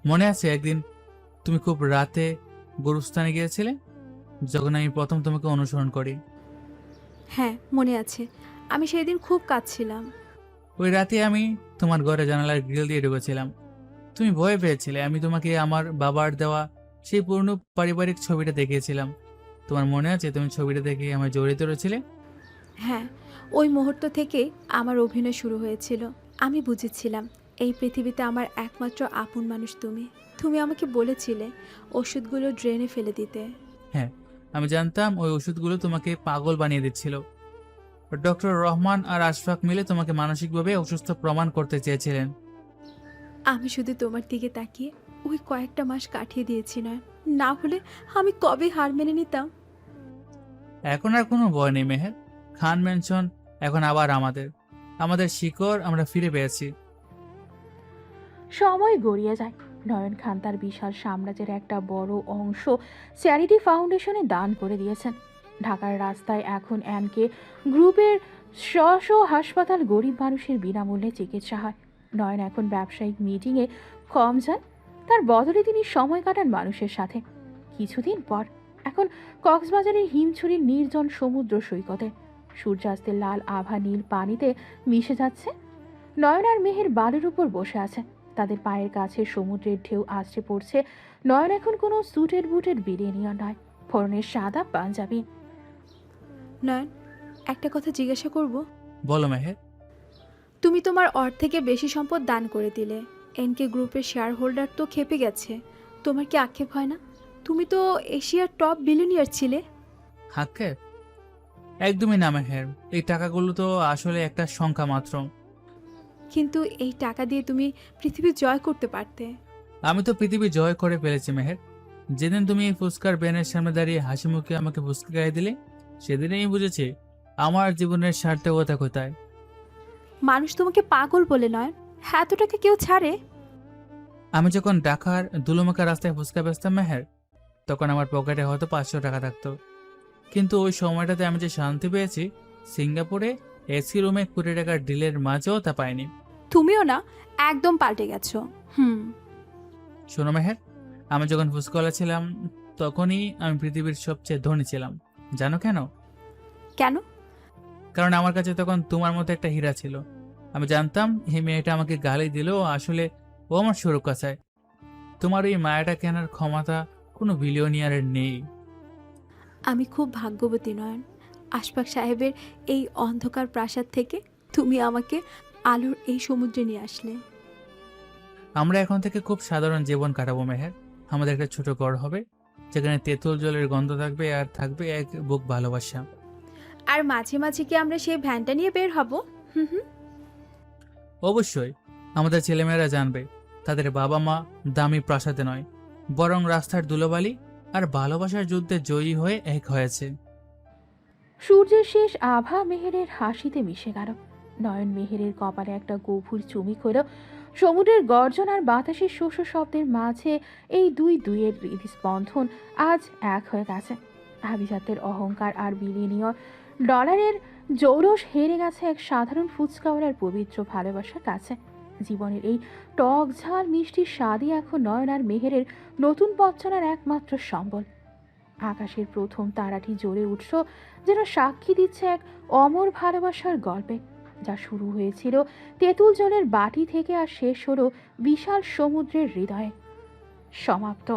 মনে আছে একদিন তুমি খুব রাতে গরুস্থানে গিয়েছিলে, যখন আমি প্রথম তোমাকে অনুসরণ করি? হ্যাঁ মনে আছে, আমি সেদিন খুব কাঁদছিলাম। ওই রাতে আমি তোমার ঘরে জানালার গ্রিল দিয়ে ঢুকেছিলাম। তুমি ভয় পেয়েছিলে। আমি তোমাকে আমার বাবার দেওয়া সেই পুরনো পারিবারিক ছবিটা দেখিয়েছিলাম। তোমার মনে আছে? তুমি ছবিটা দেখে আমায় জড়িয়ে ধরেছিলে। হ্যাঁ, ওই মুহূর্ত থেকে আমার অভিনয় শুরু হয়েছিল। আমি বুঝেছিলাম এই পৃথিবীতে আমার একমাত্র আপন মানুষ তুমি। তুমি আমাকে বলেছিলে ওষুধগুলো ড্রেনে ফেলে দিতে। হ্যাঁ, আমি জানতাম ওই ওষুধগুলো তোমাকে পাগল বানিয়ে দিচ্ছিল। ডক্টর রহমান আর আশফাক মিলে তোমাকে মানসিকভাবে অসুস্থ প্রমাণ করতে চেয়েছিলেন। আমি শুধু তোমার দিকে তাকিয়ে ওই কয়েকটা মাস কাটিয়ে দিয়েছি, নয় না হলে আমি কবে হার মেনে নিতাম। এখন আর কোনো ভয় নেই মেহের। খান ম্যানশন এখন আবার আমাদের। আমাদের শিকড় আমরা ফিরে পেয়েছি। সময় গড়িয়ে যায়। নয়ন খান তার বিশাল সাম্রাজ্যের একটা বড় অংশ চ্যারিটি ফাউন্ডেশনে দান করে দিয়েছেন। ঢাকার রাস্তায় এখন অ্যানকে গ্রুপের স্ব হাসপাতাল গরিব মানুষের বিনামূল্যে চিকিৎসা হয়। নয়ন এখন ব্যবসায়িক মিটিংয়ে কম যান, তার বদলে তিনি সময় কাটান মানুষের সাথে। কিছুদিন পর এখন কক্সবাজারের হিমছড়ির নির্জন সমুদ্র সৈকতে সূর্যাস্তের লাল আভা নীল পানিতে মিশে যাচ্ছে। নয়ন আর মেহের বালুর উপর বসে আছে, তাদের পায়ের কাছে সমুদ্রের ঢেউ আছড়ে পড়ছে। নয়ন এখন কোনো স্যুটের বুটের বিলিয়নিয়ার নয়, পরনের সাদা পাঞ্জাবি। নয়ন, একটা কথা জিজ্ঞাসা করব? বলো মেহের। তুমি তোমার অর্ধেকের বেশি সম্পদ দান করে দিলে, এনকে গ্রুপের শেয়ার হোল্ডার তো খেপে গেছে। তোমার কি আক্ষেপ হয় না? তুমি তো এশিয়ার টপ বিলিয়নিয়ার ছিলে। আক্ষেপ? একদমই না মেহের, এই টাকাগুলো তো আসলে একটা সংখ্যা মাত্র। কিন্তু এই টাকা দিয়ে তুমি পৃথিবী জয় করতে পারতে। আমি তো পৃথিবী জয় করে ফেলেছি মেহের। যেদিন তুমি ফুসকার ব্যানের সামনে দাঁড়িয়ে হাসি মুখে আমাকে ফুসকা গায়ে দিলে, সেদিনই আমি বুঝেছি আমার জীবনের সার্থকতা কোথায়। মানুষ তোমাকে পাগল বলে নয়, এত টাকা কেউ ছাড়ে? আমি যখন ঢাকার দুলুমাকা রাস্তায় ফুসকা বেচতাম মেহের, তখন আমার পকেটে হয়তো 500 টাকা থাকতো। কিন্তু ওই সময়টাতে আমি যে শান্তি পেয়েছি, সিঙ্গাপুরে এসি রুমে 20 টাকার ডিলের মাঝেও তা পাইনি। তুমিও না একদম পাল্টে গেছো। শোনো মেহের, আমি যখন ফুসকলা ছিলাম তখনই আমি পৃথিবীর সবচেয়ে ধনী ছিলাম। জানো কেন? কেন? কারণ আমার কাছে তখন তোমার মতো একটা হীরা ছিল। আমি জানতাম এই মেয়েটা আমাকে গালি দিলেও আসলে ও আমার সুরক্ষা চায়। তোমার এই মায়াটা কেনার ক্ষমতা কোনো বিলিয়নিয়ারের নেই। আমি খুব ভাগ্যবতী নয়ন, আশফাক সাহেবের এই অন্ধকার প্রাসাদ থেকে তুমি আমাকে আলোর এই সমুদ্রে নিয়ে আসলে। আমরা এখন থেকে খুব সাধারণ জীবন কাটাবো মেহের। আমাদের একটা ছোট ঘর হবে, যেখানে তেঁতুল জলের গন্ধ থাকবে আর থাকবে এক বুক ভালোবাসা। আর মাঝে মাঝে কি আমরা সেই ভ্যানটা নিয়ে বের হব? অবশ্যই। আমাদের ছেলেমেয়েরা জানবে তাদের বাবা মা দামি প্রাসাদে নয়, বরং রাস্তার ধুলোবালি আর ভালোবাসার যুদ্ধে জয়ী হয়ে এক হয়েছে। সূর্যের শেষ আভা মেহেরের হাসিতে মিশে গেল। নয়ন মেহেরের কপালে একটা গভীর চুমুক হলো। সমুদ্রের গর্জন আর বাতাসের শোষ শব্দের মাঝে এই দুইয়ের হৃদস্পন্দন আজ এক হয়ে গেছে। আভিজাত্যের অহংকার আর বিলিয়নীয় ডলারের জৌরস হেরে গেছে এক সাধারণ ফুচকাওয়ালার পবিত্র ভালোবাসার কাছে। জীবনের এই টক ঝাল মিষ্টি স্বাদই এখন নয়ন আর মেহেরের নতুন পথ চলার একমাত্র সম্বল। আকাশের প্রথম তারাটি জ্বলে উঠল, যেন সাক্ষী দিচ্ছে এক অমর ভালোবাসার গল্পে, যা শুরু হয়েছিল তেঁতুল জলের বাটি থেকে আর শেষ হলো বিশাল সমুদ্রের হৃদয়ে। সমাপ্ত।